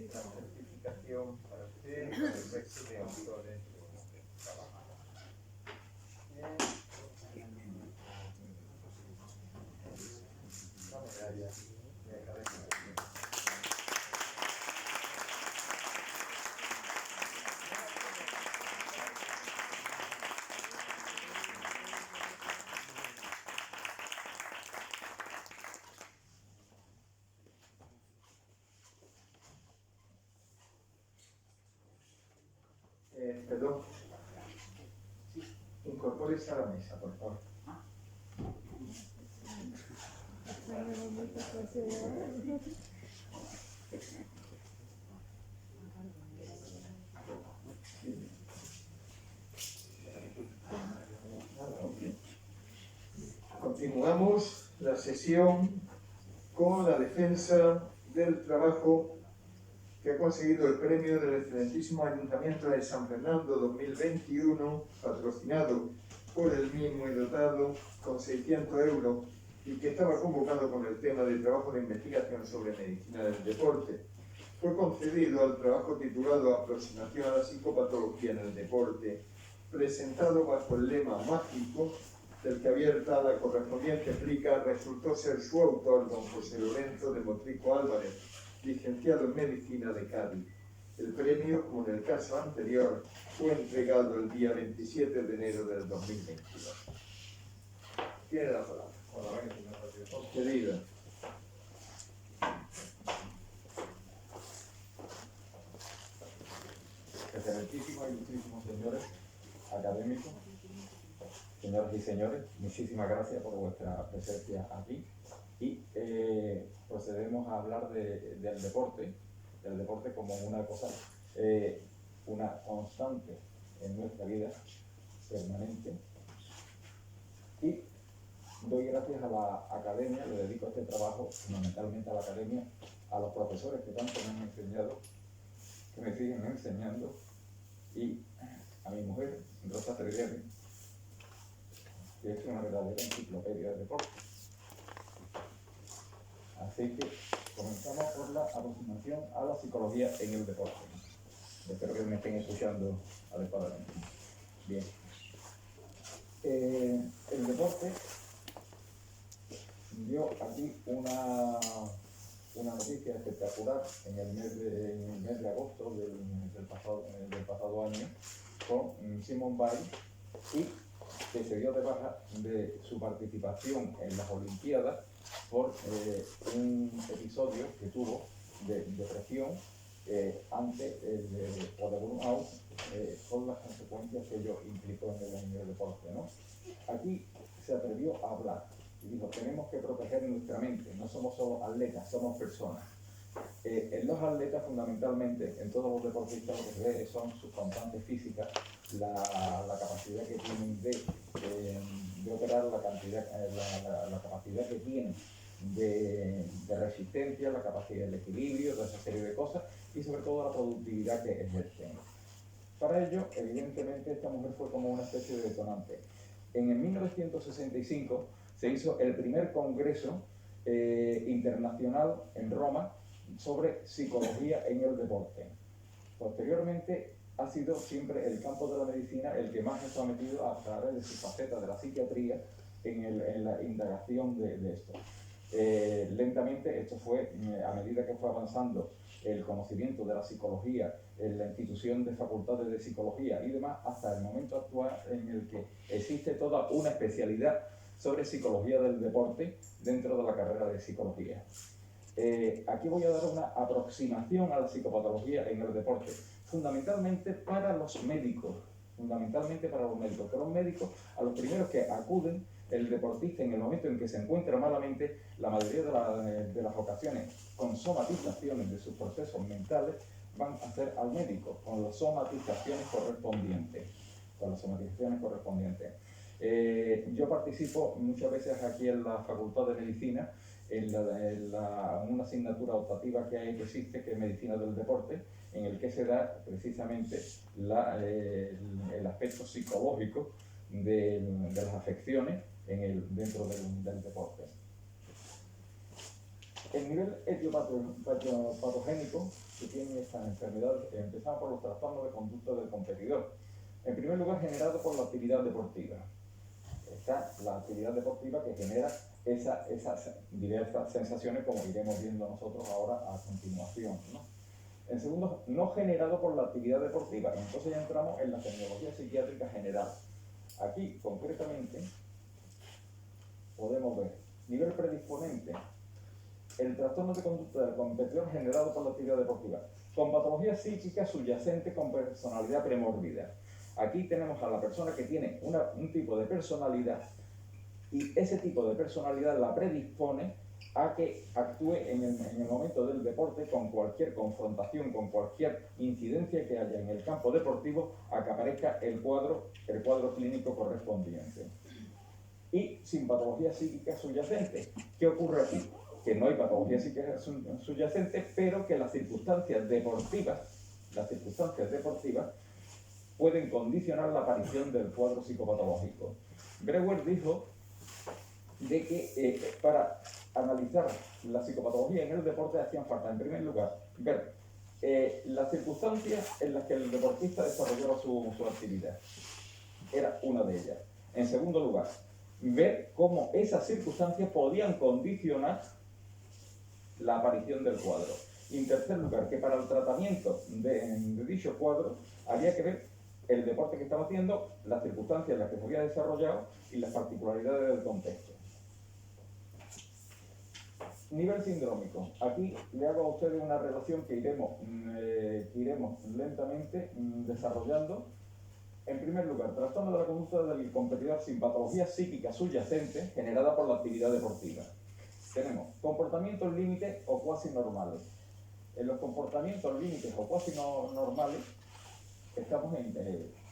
la certificación para usted, para el resto de autores de trabajo. Bien. Perdón. Incorpórese a la mesa, por favor. Continuamos la sesión con la defensa del trabajo que ha conseguido el premio del excelentísimo Ayuntamiento de San Fernando 2021, patrocinado por el mismo y dotado con 600 euros, y que estaba convocado con el tema del trabajo de investigación sobre medicina del deporte. Fue concedido al trabajo titulado Aproximación a la psicopatología en el deporte, presentado bajo el lema mágico del que abierta la correspondiente plica resultó ser su autor, don José Lorenzo de Motrico Álvarez, licenciado en Medicina de Cádiz. El premio, como en el caso anterior, fue entregado el día 27 de enero del 2022. Tiene la palabra. Querida. Excelentísimos y ilustrísimos señores académicos, señoras y señores, muchísimas gracias por vuestra presencia aquí y procedemos a hablar del deporte como una cosa, una constante en nuestra vida permanente, y doy gracias a la academia, le dedico este trabajo fundamentalmente a la academia, a los profesores que tanto me han enseñado, que me siguen enseñando, y a mi mujer, Rosa Treviani, que es una verdadera enciclopedia de deporte. Así que comenzamos por la aproximación a la psicología en el deporte. Espero que me estén escuchando adecuadamente. Bien. El deporte dio aquí una noticia espectacular en el mes de agosto del pasado año con Simone Biles, y que se dio de baja de su participación en las Olimpiadas por un episodio que tuvo de depresión o de burnout, con las consecuencias que ello implicó en el deporte, ¿no? Aquí se atrevió a hablar y dijo: tenemos que proteger nuestra mente, no somos solo atletas, somos personas. En los atletas, fundamentalmente, en todos los deportistas, lo que se ve son sus constantes físicas, la capacidad que tienen de operar, la capacidad que tienen de resistencia, la capacidad del equilibrio, toda esa serie de cosas, y sobre todo la productividad que ejercen. Para ello, evidentemente, esta mujer fue como una especie de detonante. En el 1965 se hizo el primer congreso internacional en Roma sobre psicología en el deporte. Posteriormente ha sido siempre el campo de la medicina el que más se ha metido a través de su faceta de la psiquiatría en la indagación de esto. Lentamente esto fue, a medida que fue avanzando el conocimiento de la psicología, en la institución de facultades de psicología y demás, hasta el momento actual en el que existe toda una especialidad sobre psicología del deporte dentro de la carrera de psicología. Aquí voy a dar una aproximación a la psicopatología en el deporte, fundamentalmente para los médicos, que los médicos, a los primeros que acuden el deportista en el momento en que se encuentra malamente, la mayoría de las ocasiones con somatizaciones de sus procesos mentales, van a ser al médico con las somatizaciones correspondientes. Yo participo muchas veces aquí en la Facultad de Medicina en una asignatura optativa que existe, que es Medicina del Deporte, en el que se da precisamente el aspecto psicológico de las afecciones dentro del deporte. El nivel etiopatogénico que tiene esta enfermedad, empezamos por los trastornos de conducta del competidor. En primer lugar, generado por la actividad deportiva. Está la actividad deportiva que genera esas diversas sensaciones, como iremos viendo nosotros ahora a continuación, ¿no? En segundo, no generado por la actividad deportiva. Entonces ya entramos en la terminología psiquiátrica general. Aquí, concretamente, podemos ver nivel predisponente, el trastorno de conducta del competidor generado por la actividad deportiva, con patología psíquica subyacente con personalidad premórbida. Aquí tenemos a la persona que tiene un tipo de personalidad y ese tipo de personalidad la predispone a que actúe en el momento del deporte con cualquier confrontación, con cualquier incidencia que haya en el campo deportivo, a que aparezca el cuadro clínico correspondiente. Y sin patología psíquica subyacente. ¿Qué ocurre aquí? Que no hay patología psíquica subyacente, pero que las circunstancias deportivas pueden condicionar la aparición del cuadro psicopatológico. Breuer dijo de que para analizar la psicopatología en el deporte hacían falta, en primer lugar, ver las circunstancias en las que el deportista desarrollaba su actividad. Era una de ellas. En segundo lugar, ver cómo esas circunstancias podían condicionar la aparición del cuadro. Y en tercer lugar, que para el tratamiento de dicho cuadro había que ver el deporte que estaba haciendo, las circunstancias en las que se había desarrollado y las particularidades del contexto. Nivel sindrómico. Aquí le hago a ustedes una relación que iremos lentamente desarrollando. En primer lugar, trastorno de la conducta del competidor sin patología psíquica subyacente generada por la actividad deportiva. Tenemos comportamientos límites o cuasi normales. En los comportamientos límites o cuasi normales estamos en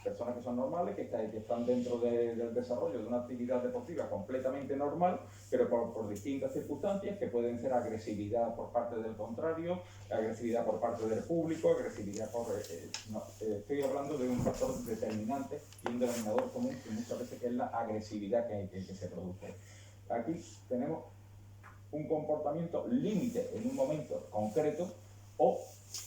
personas que son normales, que están dentro del desarrollo de una actividad deportiva completamente normal, pero por distintas circunstancias que pueden ser agresividad por parte del contrario, agresividad por parte del público, agresividad por... estoy hablando de un factor determinante y un denominador común que muchas veces que es la agresividad que se produce. Aquí tenemos un comportamiento límite en un momento concreto o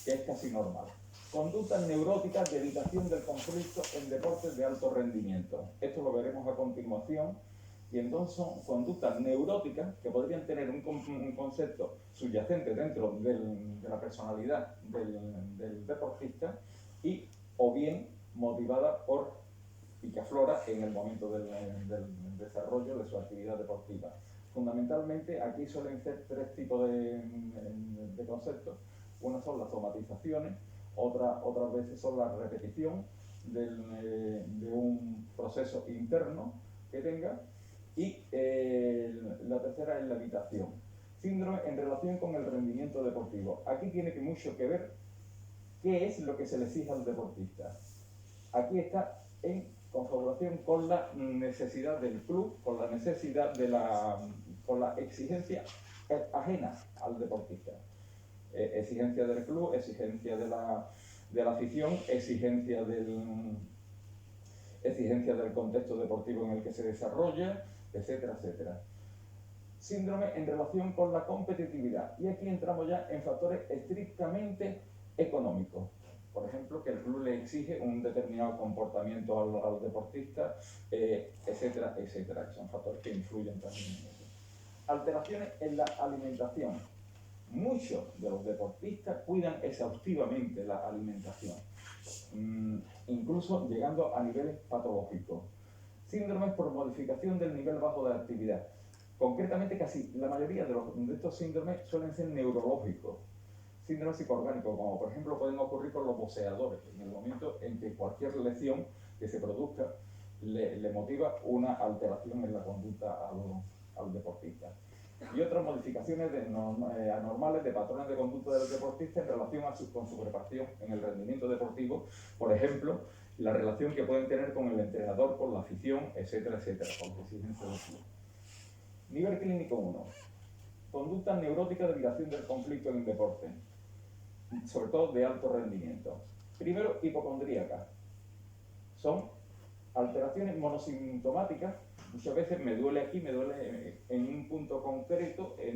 que es casi normal. Conductas neuróticas de evitación del conflicto en deportes de alto rendimiento. Esto lo veremos a continuación. Y entonces son conductas neuróticas que podrían tener un concepto subyacente dentro de la personalidad del deportista y o bien motivada por y que aflora en el momento del desarrollo de su actividad deportiva. Fundamentalmente aquí suelen ser tres tipos de conceptos. Una son las somatizaciones, otras veces son la repetición de un proceso interno que tenga y la tercera es la evitación. Síndrome en relación con el rendimiento deportivo. Aquí tiene mucho que ver qué es lo que se le exige al deportista. Aquí está en confabulación con la necesidad del club, con la necesidad con la exigencia ajena al deportista. Exigencia del club, exigencia de la afición, exigencia del contexto deportivo en el que se desarrolla, etcétera, etcétera. Síndrome en relación con la competitividad. Y aquí entramos ya en factores estrictamente económicos. Por ejemplo, que el club le exige un determinado comportamiento al deportista, etcétera, etcétera, que son factores que influyen también en eso. Alteraciones en la alimentación. Muchos de los deportistas cuidan exhaustivamente la alimentación, incluso llegando a niveles patológicos. Síndromes por modificación del nivel bajo de actividad. Concretamente, casi la mayoría de estos síndromes suelen ser neurológicos. Síndromes psicoorgánicos, como por ejemplo pueden ocurrir con los boxeadores, en el momento en que cualquier lesión que se produzca le motiva una alteración en la conducta al deportista. Y otras modificaciones anormales de patrones de conducta del deportista en relación con su preparación en el rendimiento deportivo, por ejemplo, la relación que pueden tener con el entrenador, con la afición, etcétera, etcétera, con la exigencia del club. Nivel clínico 1. Conductas neuróticas de evitación del conflicto en el deporte, sobre todo de alto rendimiento. Primero, hipocondríacas. Son alteraciones monosintomáticas. Muchas veces me duele aquí, me duele en un punto concreto, es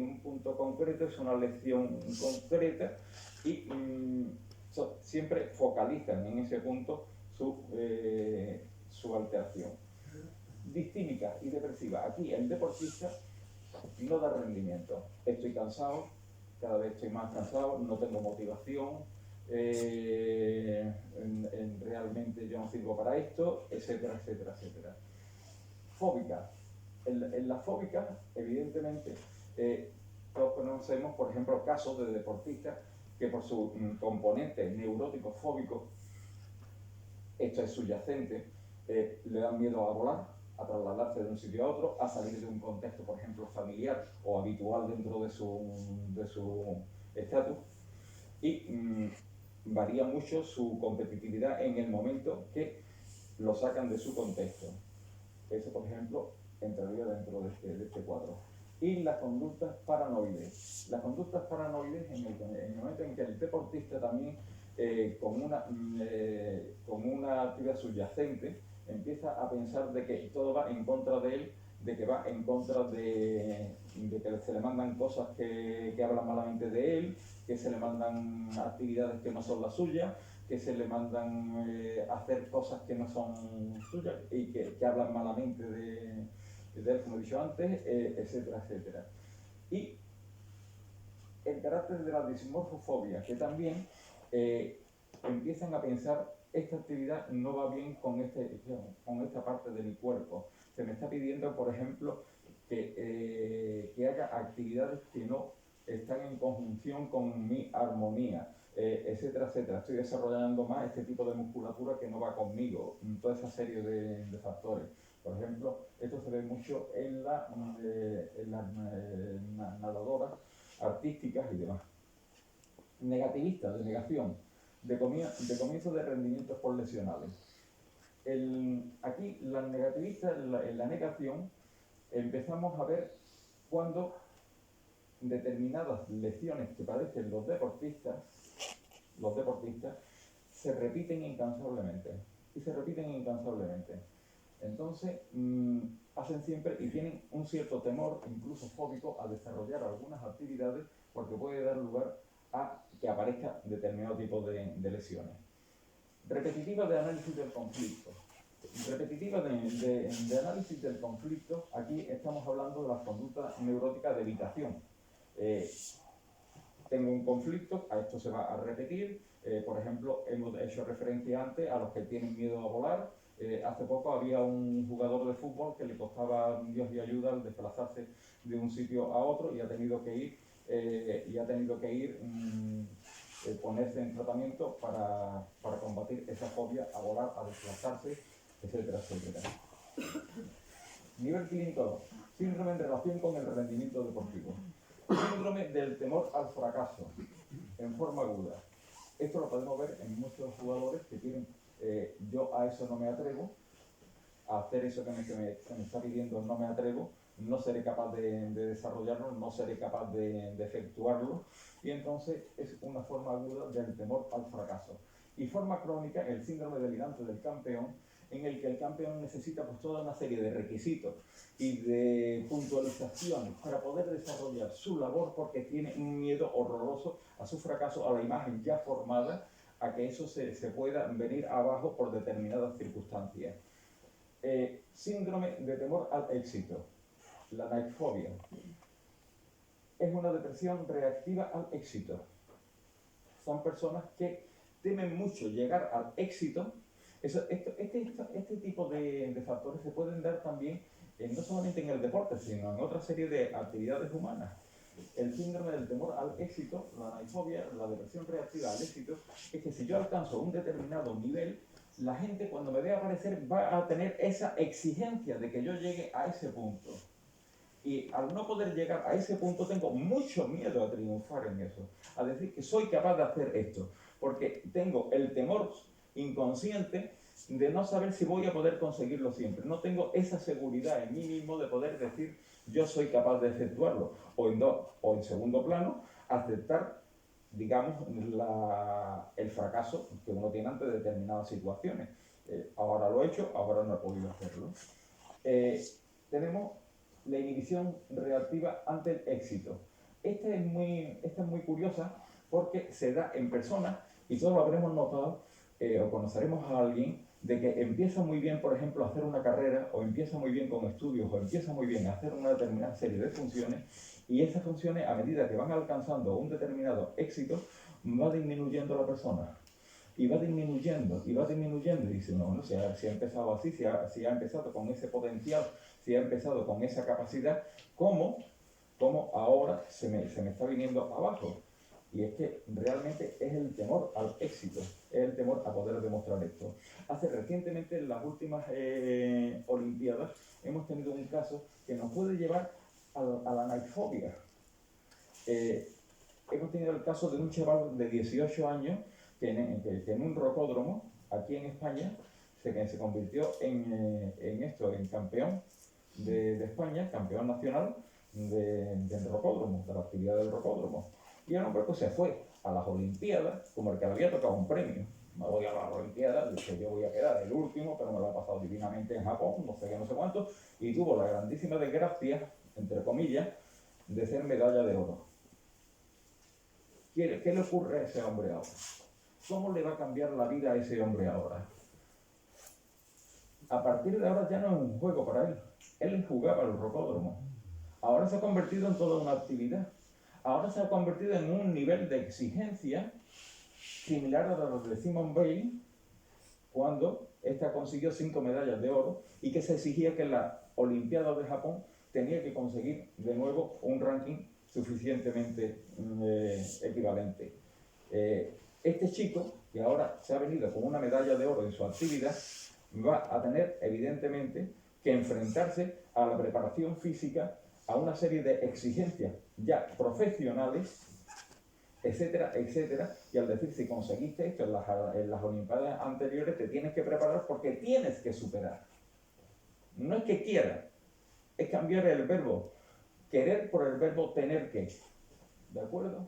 una lesión concreta y siempre focalizan en ese punto su alteración. Distímica y depresiva. Aquí el deportista no da rendimiento. Estoy cansado, cada vez estoy más cansado, no tengo motivación, realmente yo no sirvo para esto, etcétera, etcétera, etcétera. Fóbica. En la fóbica, evidentemente, todos conocemos, por ejemplo, casos de deportistas que por su componente neurótico fóbico esto es subyacente, le dan miedo a volar, a trasladarse de un sitio a otro, a salir de un contexto, por ejemplo, familiar o habitual dentro de su estatus, y varía mucho su competitividad en el momento que lo sacan de su contexto. Eso, por ejemplo, entraría dentro de este cuadro. Y las conductas paranoides. Las conductas paranoides, en el momento en que el deportista también, con una actividad subyacente, empieza a pensar de que todo va en contra de él, de que va en contra de que se le mandan cosas que hablan malamente de él, que se le mandan actividades que no son las suyas, que se le mandan hacer cosas que no son suyas y que hablan malamente de él, como he dicho antes, etcétera, etcétera. Y el carácter de la dismorfofobia, que también empiezan a pensar, esta actividad no va bien con esta parte de mi cuerpo. Se me está pidiendo, por ejemplo, que haga actividades que no están en conjunción con mi armonía, etcétera, etcétera. Estoy desarrollando más este tipo de musculatura que no va conmigo, toda esa serie de factores. Por ejemplo, esto se ve mucho en las nadadoras artísticas y demás. Negativista, de negación, de comienzo de rendimientos por lesionales. Aquí, las negativistas, en la negación, empezamos a ver cuando determinadas lesiones que padecen los deportistas se repiten incansablemente. Y se repiten incansablemente. Entonces, hacen siempre y tienen un cierto temor, incluso fóbico, a desarrollar algunas actividades porque puede dar lugar a que aparezca determinado tipo de lesiones. Repetitiva de análisis del conflicto. Repetitiva de análisis del conflicto, aquí estamos hablando de las conductas neuróticas de evitación. Tengo un conflicto, a esto se va a repetir. Por ejemplo, hemos hecho referencia antes a los que tienen miedo a volar. Hace poco había un jugador de fútbol que le costaba Dios y ayuda al desplazarse de un sitio a otro y ha tenido que ir, ponerse en tratamiento para combatir esa fobia a volar, a desplazarse, etcétera, etcétera. Nivel clínico 2. Síndrome en relación con el rendimiento deportivo. Síndrome del temor al fracaso, en forma aguda. Esto lo podemos ver en muchos jugadores que tienen, yo a eso no me atrevo, a hacer eso que se me está pidiendo no me atrevo, no seré capaz de desarrollarlo, no seré capaz de efectuarlo, y entonces es una forma aguda del temor al fracaso. Y forma crónica, el síndrome delirante del campeón, en el que el campeón necesita pues toda una serie de requisitos y de puntualizaciones para poder desarrollar su labor, porque tiene un miedo horroroso a su fracaso, a la imagen ya formada, a que eso se pueda venir abajo por determinadas circunstancias. Síndrome de temor al éxito, la naifobia. Es una depresión reactiva al éxito. Son personas que temen mucho llegar al éxito. Este tipo de factores se pueden dar también, no solamente en el deporte, sino en otra serie de actividades humanas. El síndrome del temor al éxito, la naifobia, la depresión reactiva al éxito, es que si yo alcanzo un determinado nivel, la gente cuando me vea aparecer va a tener esa exigencia de que yo llegue a ese punto. Y al no poder llegar a ese punto tengo mucho miedo a triunfar en eso, a decir que soy capaz de hacer esto, porque tengo el temor inconsciente de no saber si voy a poder conseguirlo siempre. No tengo esa seguridad en mí mismo de poder decir yo soy capaz de efectuarlo. O en segundo plano, aceptar, digamos, el fracaso que uno tiene ante determinadas situaciones. Ahora lo he hecho, ahora no he podido hacerlo. Tenemos la inhibición reactiva ante el éxito. Esta es muy curiosa porque se da en personas, y todos lo habremos notado, o conoceremos a alguien, de que empieza muy bien, por ejemplo, a hacer una carrera, o empieza muy bien con estudios, o empieza muy bien a hacer una determinada serie de funciones, y esas funciones, a medida que van alcanzando un determinado éxito, va disminuyendo la persona. Y va disminuyendo, y dice, no, si ha empezado así, si ha empezado con ese potencial, si ha empezado con esa capacidad, ¿cómo ahora se me está viniendo abajo? Y es que realmente es el temor al éxito, es el temor a poder demostrar esto. Recientemente, en las últimas Olimpiadas, hemos tenido un caso que nos puede llevar a la nightfobia. Hemos tenido el caso de un chaval de 18 años que en un rocódromo, aquí en España, se convirtió en campeón de España, campeón nacional del rocódromo, de la actividad del rocódromo. Y el hombre pues se fue a las Olimpiadas como el que le había tocado un premio. Me voy a las Olimpiadas, dije yo voy a quedar el último, pero me lo ha pasado divinamente en Japón, no sé qué, no sé cuánto, y tuvo la grandísima desgracia, entre comillas, de ser medalla de oro. ¿Qué le ocurre a ese hombre ahora? ¿Cómo le va a cambiar la vida a ese hombre ahora? A partir de ahora ya no es un juego para él. Él jugaba al rocódromo. Ahora se ha convertido en toda una actividad. Ahora se ha convertido en un nivel de exigencia similar a los de Simone Biles, cuando ésta consiguió 5 medallas de oro y que se exigía que en la Olimpiada de Japón tenía que conseguir de nuevo un ranking suficientemente equivalente. Este chico, que ahora se ha venido con una medalla de oro en su actividad, va a tener evidentemente que enfrentarse a la preparación física, a una serie de exigencias ya profesionales, etcétera, etcétera, y al decir si conseguiste esto en las Olimpiadas anteriores te tienes que preparar porque tienes que superar. No es que quieras, es cambiar el verbo querer por el verbo tener que. ¿De acuerdo?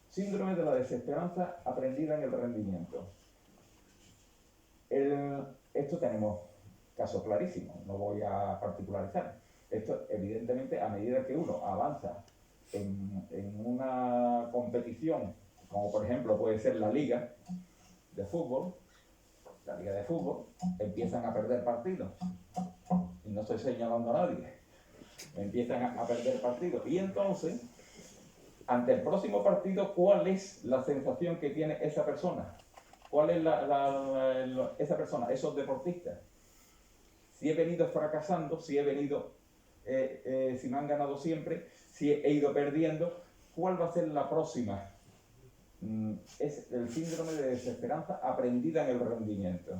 Síndrome de la desesperanza aprendida en el rendimiento. Esto tenemos caso clarísimo, no voy a particularizar. Esto, evidentemente, a medida que uno avanza en una competición, como por ejemplo puede ser la liga de fútbol, empiezan a perder partidos. Y no estoy señalando a nadie. Empiezan a perder partidos. Y entonces, ante el próximo partido, ¿cuál es la sensación que tiene esa persona? ¿Cuál es esa persona, esos deportistas? Si he venido fracasando, si he venido, si me han ganado siempre, si he ido perdiendo, ¿cuál va a ser la próxima? Es el síndrome de desesperanza aprendida en el rendimiento.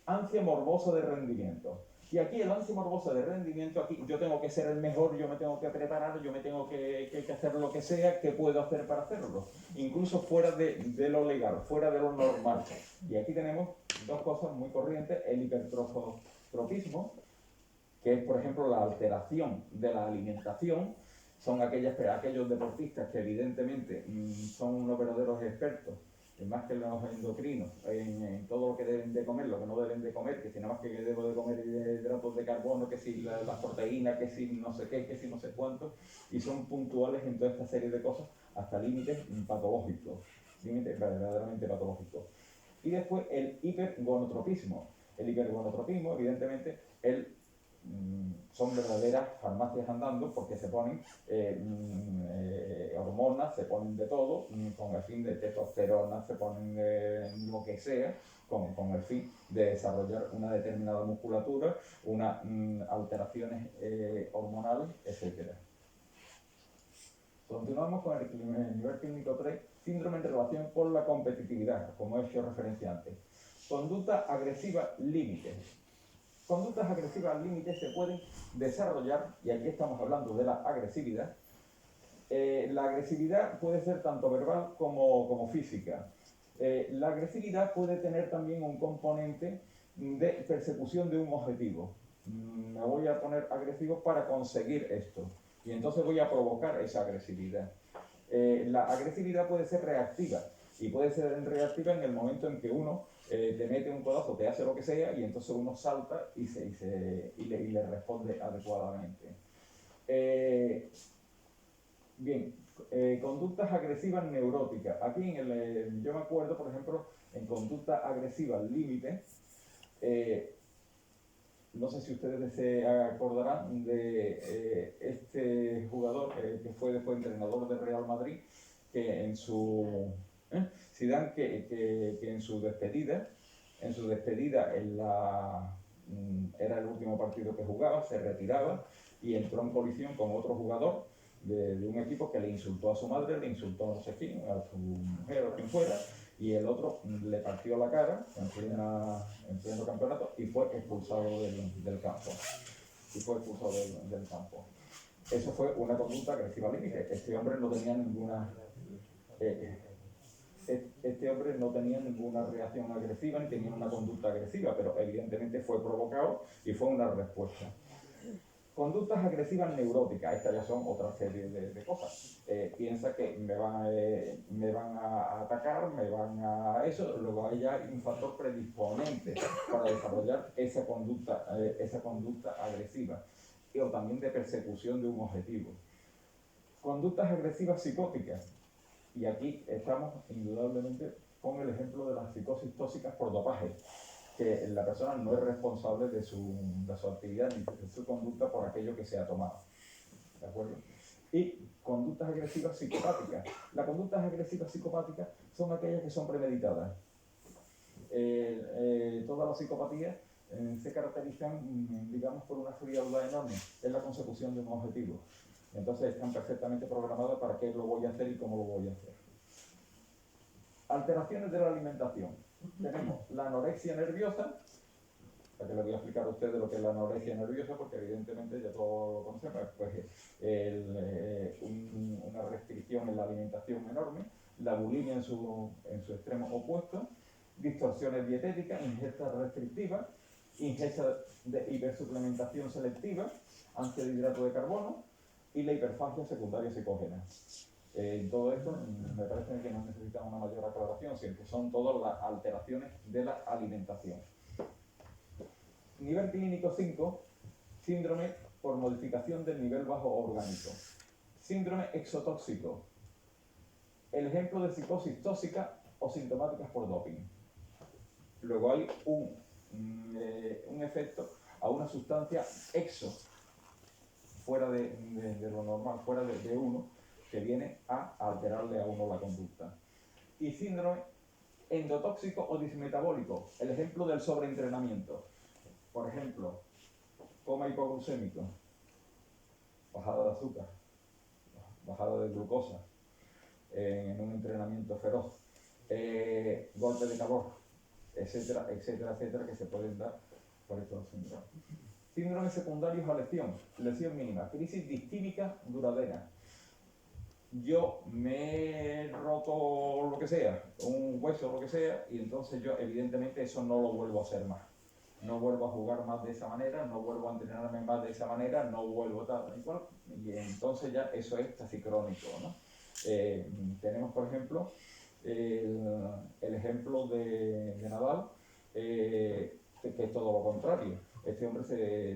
Ansia morbosa de rendimiento. Y aquí el ansia morbosa de rendimiento, aquí yo tengo que ser el mejor, yo me tengo que preparar, yo me tengo que hacer lo que sea, ¿qué puedo hacer para hacerlo? Incluso fuera de lo legal, fuera de lo normal. Y aquí tenemos dos cosas muy corrientes, el hipertropismo, que es por ejemplo la alteración de la alimentación. Son aquellos deportistas que evidentemente son unos verdaderos expertos, más que los endocrinos, en todo lo que deben de comer, lo que no deben de comer, que si nada más que debo de comer hidratos de carbono, que si las proteínas, que si no sé qué, que si no sé cuánto, y son puntuales en toda esta serie de cosas hasta límites patológicos, límites verdaderamente patológicos. Y después el hipergonotropismo. El hipergonotropismo, evidentemente, son verdaderas farmacias andando porque se ponen hormonas, se ponen de todo, con el fin de testosterona, se ponen lo que sea, con el fin de desarrollar una determinada musculatura, unas alteraciones hormonales, etc. Continuamos con el nivel clínico 3, síndrome en relación con la competitividad, como he hecho referencia antes. Conducta agresiva límite. Conductas agresivas al límite se pueden desarrollar, y aquí estamos hablando de la agresividad. La agresividad puede ser tanto verbal como física. La agresividad puede tener también un componente de persecución de un objetivo. Me voy a poner agresivo para conseguir esto, y entonces voy a provocar esa agresividad. La agresividad puede ser reactiva, y puede ser reactiva en el momento en que uno te mete un codazo, te hace lo que sea, y entonces uno salta y le responde adecuadamente. Bien, conductas agresivas neuróticas. Aquí yo me acuerdo, por ejemplo, en conducta agresiva al límite, no sé si ustedes se acordarán de este jugador que fue después entrenador del Real Madrid, que en su Zidane, que en su despedida era el último partido que jugaba, se retiraba y entró en colisión con otro jugador de un equipo que le insultó a su madre, le insultó a no sé quién, a su mujer o quien fuera, y el otro le partió la cara en pleno campeonato y fue expulsado del campo. Eso fue una conducta agresiva al límite. Este hombre no tenía ninguna reacción agresiva ni tenía una conducta agresiva, pero evidentemente fue provocado y fue una respuesta. Conductas agresivas neuróticas, estas ya son otra serie de cosas. Piensa que me van a atacar, me van a eso, luego hay ya un factor predisponente para desarrollar esa conducta agresiva, o también de persecución de un objetivo. Conductas agresivas psicóticas, y aquí estamos indudablemente con el ejemplo de las psicosis tóxicas por dopaje, que la persona no es responsable de su actividad ni de su conducta por aquello que se ha tomado. ¿De acuerdo? Y conductas agresivas psicopáticas. Las conductas agresivas psicopáticas son aquellas que son premeditadas. Todas las psicopatías se caracterizan, digamos, por una frialdad enorme. Es la consecución de un objetivo. Entonces están perfectamente programadas para qué lo voy a hacer y cómo lo voy a hacer. Alteraciones de la alimentación. Tenemos la anorexia nerviosa, para que le voy a explicar a ustedes lo que es la anorexia nerviosa, porque evidentemente ya todos lo conocemos, pues una restricción en la alimentación enorme, la bulimia en su extremo opuesto, distorsiones dietéticas, ingestas restrictivas, ingesta de hipersuplementación selectiva, antihidrato de carbono y la hiperfagia secundaria psicógena. Todo esto me parece que no necesita una mayor aclaración, sino que son todas las alteraciones de la alimentación. Nivel clínico 5, síndrome por modificación del nivel bajo orgánico. Síndrome exotóxico. El ejemplo de psicosis tóxica o sintomáticas por doping. Luego hay un efecto a una sustancia exo, fuera de lo normal, fuera de uno, que viene a alterarle a uno la conducta. Y síndrome endotóxico o dismetabólico, el ejemplo del sobreentrenamiento. Por ejemplo, coma hipoglucémico, bajada de azúcar, bajada de glucosa, en un entrenamiento feroz, golpe de calor, etcétera, etcétera, etcétera, que se pueden dar por estos síndromes. Síndromes secundarios a lesión mínima, crisis distímica duradera. Yo me he roto lo que sea, un hueso o lo que sea, y entonces yo evidentemente eso no lo vuelvo a hacer más. No vuelvo a jugar más de esa manera, no vuelvo a entrenarme más de esa manera, no vuelvo a tal, y entonces ya eso es casi crónico, ¿no? Tenemos, por ejemplo, el ejemplo de Nadal, que es todo lo contrario. Este hombre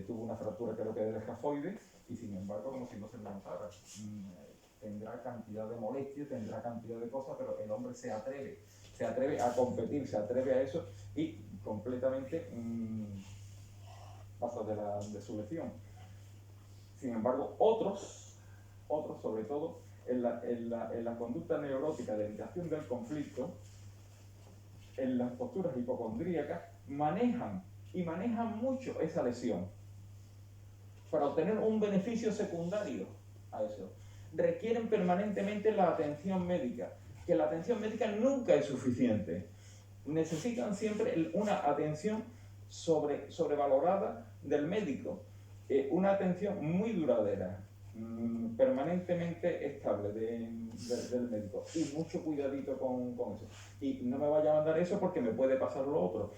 tuvo una fractura, creo que del escafoides, y sin embargo, como si no se levantara. Tendrá cantidad de molestias, tendrá cantidad de cosas, pero el hombre se atreve a competir, se atreve a eso y completamente pasa de su lesión. Sin embargo, otros sobre todo en la conducta neurótica de evitación del conflicto, en las posturas hipocondríacas, manejan mucho esa lesión para obtener un beneficio secundario a eso. Requieren permanentemente la atención médica, que la atención médica nunca es suficiente. Necesitan siempre una atención sobrevalorada del médico, una atención muy duradera, permanentemente estable del médico, y mucho cuidadito con eso. Y no me vaya a mandar eso porque me puede pasar lo otro.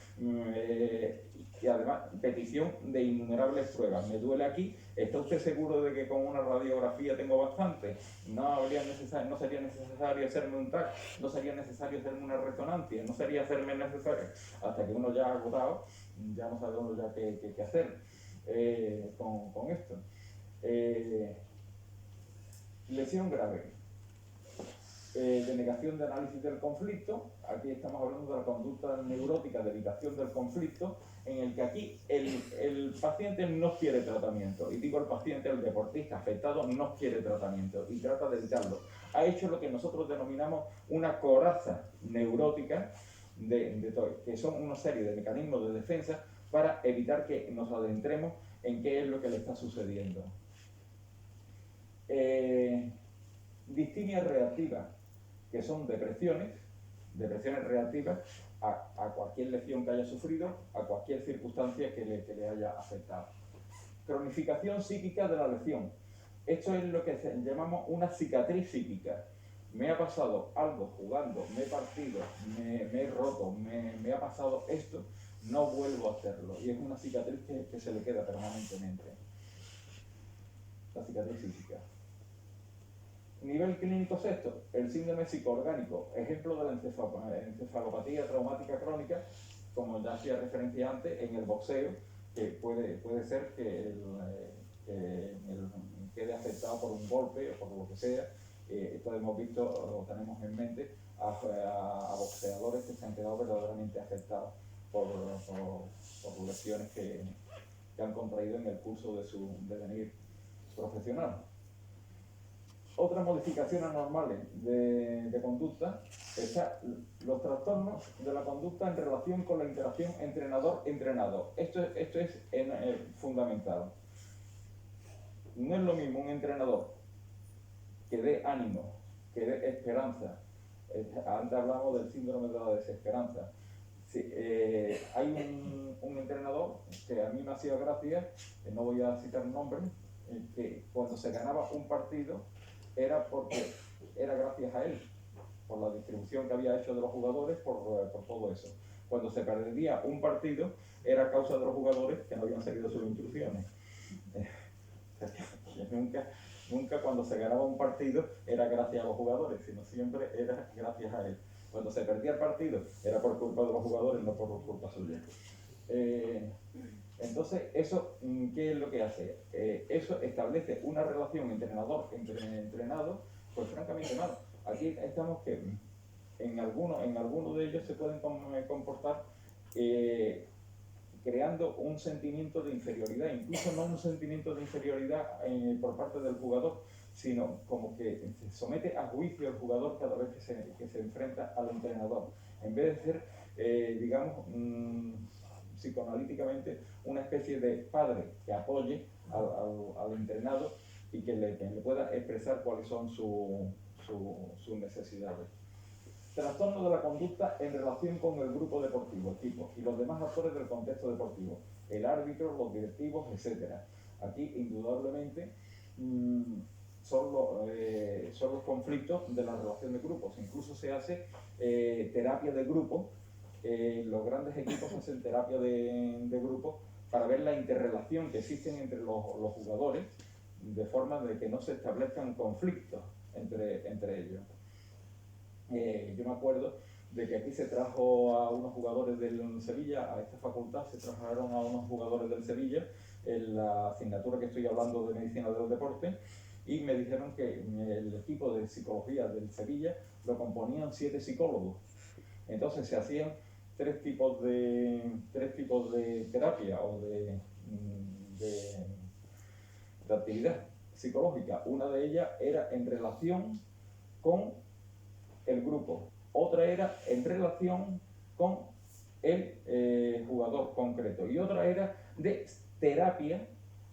Y además, petición de innumerables pruebas. Me duele aquí, ¿está usted seguro de que con una radiografía tengo bastante? No sería necesario hacerme un TAC, no sería necesario hacerme una resonancia, no sería hacerme necesario, hasta que uno ya ha agotado, ya no sabe uno ya qué hacer con esto. Lesión grave. Denegación de análisis del conflicto. Aquí estamos hablando de la conducta neurótica de evitación del conflicto, en el que aquí el paciente no quiere tratamiento, y digo el paciente, el deportista afectado no quiere tratamiento y trata de evitarlo. Ha hecho lo que nosotros denominamos una coraza neurótica, que son una serie de mecanismos de defensa para evitar que nos adentremos en qué es lo que le está sucediendo. Distimias reactivas, que son depresiones reactivas a cualquier lesión que haya sufrido, a cualquier circunstancia que le haya afectado. Cronificación psíquica de la lesión. Esto es lo que llamamos una cicatriz psíquica. Me ha pasado algo jugando, me he partido, me he roto, me ha pasado esto, no vuelvo a hacerlo. Y es una cicatriz que se le queda permanentemente. La cicatriz psíquica. Nivel clínico sexto, el síndrome psicoorgánico, ejemplo de la encefalopatía traumática crónica, como ya hacía referencia antes, en el boxeo, que puede ser que quede afectado por un golpe o por lo que sea. Esto hemos visto, o tenemos en mente, a boxeadores que se han quedado verdaderamente afectados por lesiones que han contraído en el curso de su devenir profesional. Otras modificaciones normales de conducta están los trastornos de la conducta en relación con la interacción entrenador-entrenado. Esto es fundamental. No es lo mismo un entrenador que dé ánimo, que dé esperanza. Antes hablamos del síndrome de la desesperanza. Sí, hay un entrenador que a mí me hacía gracia, no voy a citar nombres, que cuando se ganaba un partido era porque era gracias a él, por la distribución que había hecho de los jugadores, por todo eso. Cuando se perdía un partido era a causa de los jugadores que no habían seguido sus instrucciones. Nunca cuando se ganaba un partido era gracias a los jugadores, sino siempre era gracias a él. Cuando se perdía el partido era por culpa de los jugadores, no por culpa suya. Entonces, ¿eso qué es lo que hace? Eso establece una relación entrenador-entrenado, pues francamente mal. Aquí estamos que en algunos de ellos se pueden comportar creando un sentimiento de inferioridad, incluso no un sentimiento de inferioridad por parte del jugador, sino como que se somete a juicio el jugador cada vez que se enfrenta al entrenador. En vez de ser, digamos, psicoanalíticamente, una especie de padre que apoye al entrenado y que le pueda expresar cuáles son sus necesidades. Trastorno de la conducta en relación con el grupo deportivo, equipo, y los demás actores del contexto deportivo, el árbitro, los directivos, etc. Aquí, indudablemente, son los conflictos de la relación de grupos. Incluso se hace terapia de grupo. Los grandes equipos hacen terapia de grupo para ver la interrelación que existen entre los jugadores, de forma de que no se establezcan conflictos entre ellos. Yo me acuerdo de que aquí se trajo a unos jugadores del Sevilla, a esta facultad se trajeron a unos jugadores del Sevilla en la asignatura que estoy hablando de medicina del deporte, y me dijeron que el equipo de psicología del Sevilla lo componían 7 psicólogos. Entonces se hacían tres tipos de terapia o de actividad psicológica. Una de ellas era en relación con el grupo, otra era en relación con el jugador concreto, y otra era de terapia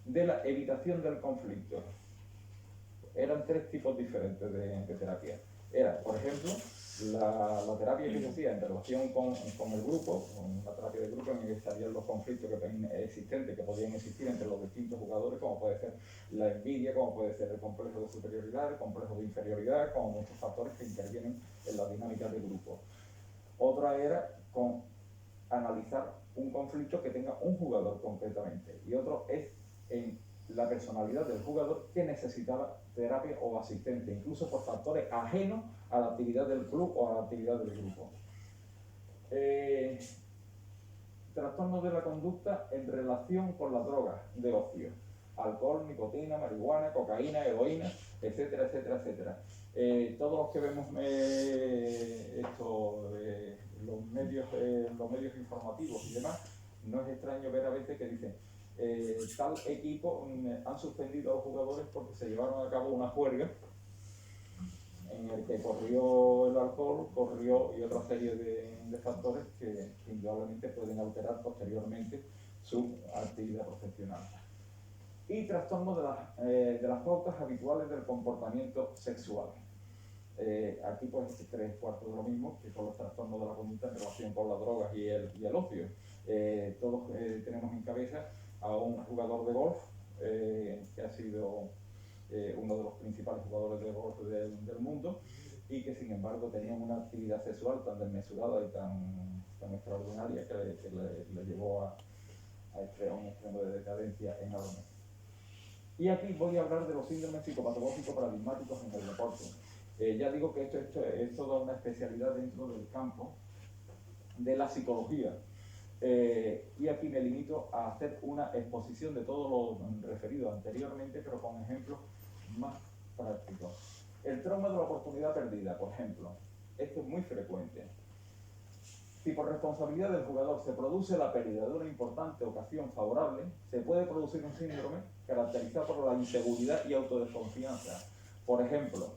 de la evitación del conflicto. Eran 3 tipos diferentes de terapia. Era, por ejemplo, la terapia que se hacía en relación con el grupo, una terapia de grupo en la que estarían los conflictos existentes que podían existir entre los distintos jugadores, como puede ser la envidia, como puede ser el complejo de superioridad, el complejo de inferioridad, como muchos factores que intervienen en la dinámica de grupo. Otra era con analizar un conflicto que tenga un jugador concretamente, y otro es en la personalidad del jugador que necesitaba terapia o asistencia, incluso por factores ajenos a la actividad del club o a la actividad del grupo. Trastornos de la conducta en relación con las drogas de ocio: alcohol, nicotina, marihuana, cocaína, heroína, etcétera, etcétera, etcétera. Todos los que vemos los medios informativos y demás, no es extraño ver a veces que dicen tal equipo han suspendido a los jugadores porque se llevaron a cabo una juerga en el que corrió el alcohol, y otra serie de factores que indudablemente pueden alterar posteriormente su actividad profesional. y trastornos de las pautas habituales del comportamiento sexual. Aquí pues 3/4 de lo mismo que con los trastornos de la conducta en relación con las drogas y el ocio. Todos tenemos en cabeza a un jugador de golf que ha sido uno de los principales jugadores de golf del mundo y que sin embargo tenía una actividad sexual tan desmesurada y tan extraordinaria que le llevó a un extremo de decadencia enorme. Y aquí voy a hablar de los síndromes psicopatológicos paradigmáticos en el deporte. Ya digo que esto es toda una especialidad dentro del campo de la psicología. Y aquí me limito a hacer una exposición de todo lo referido anteriormente, pero con ejemplos más prácticos. El trauma de la oportunidad perdida, por ejemplo. Esto es muy frecuente. Si por responsabilidad del jugador se produce la pérdida de una importante ocasión favorable, se puede producir un síndrome caracterizado por la inseguridad y autodesconfianza. Por ejemplo,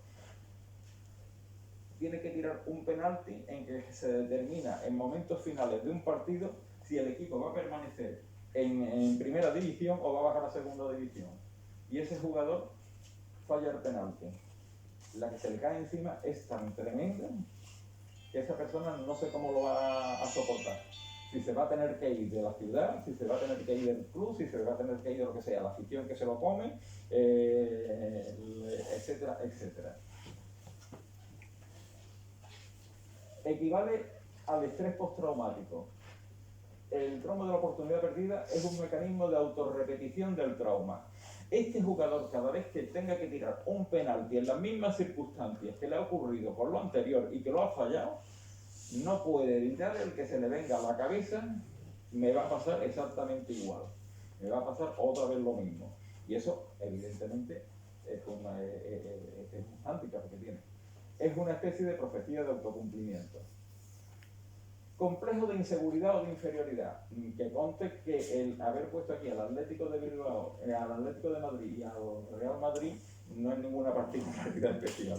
tiene que tirar un penalti en que se determina en momentos finales de un partido si el equipo va a permanecer en primera división o va a bajar a segunda división. Y ese jugador falla el penalti. La que se le cae encima es tan tremenda que esa persona no sé cómo lo va a soportar. Si se va a tener que ir de la ciudad, si se va a tener que ir del club, si se va a tener que ir de lo que sea, la afición que se lo come, etcétera, etcétera. Equivale al estrés postraumático. El trauma de la oportunidad perdida es un mecanismo de autorrepetición del trauma. Este jugador, cada vez que tenga que tirar un penalti en las mismas circunstancias que le ha ocurrido por lo anterior y que lo ha fallado, no puede evitar el que se le venga a la cabeza, me va a pasar exactamente igual, me va a pasar otra vez lo mismo. Y eso, evidentemente, es un hándicap que tiene. Es una especie de profecía de autocumplimiento. Complejo de inseguridad o de inferioridad. Que conste que el haber puesto aquí al Atlético de Bilbao, al Atlético de Madrid y al Real Madrid no es ninguna particularidad especial.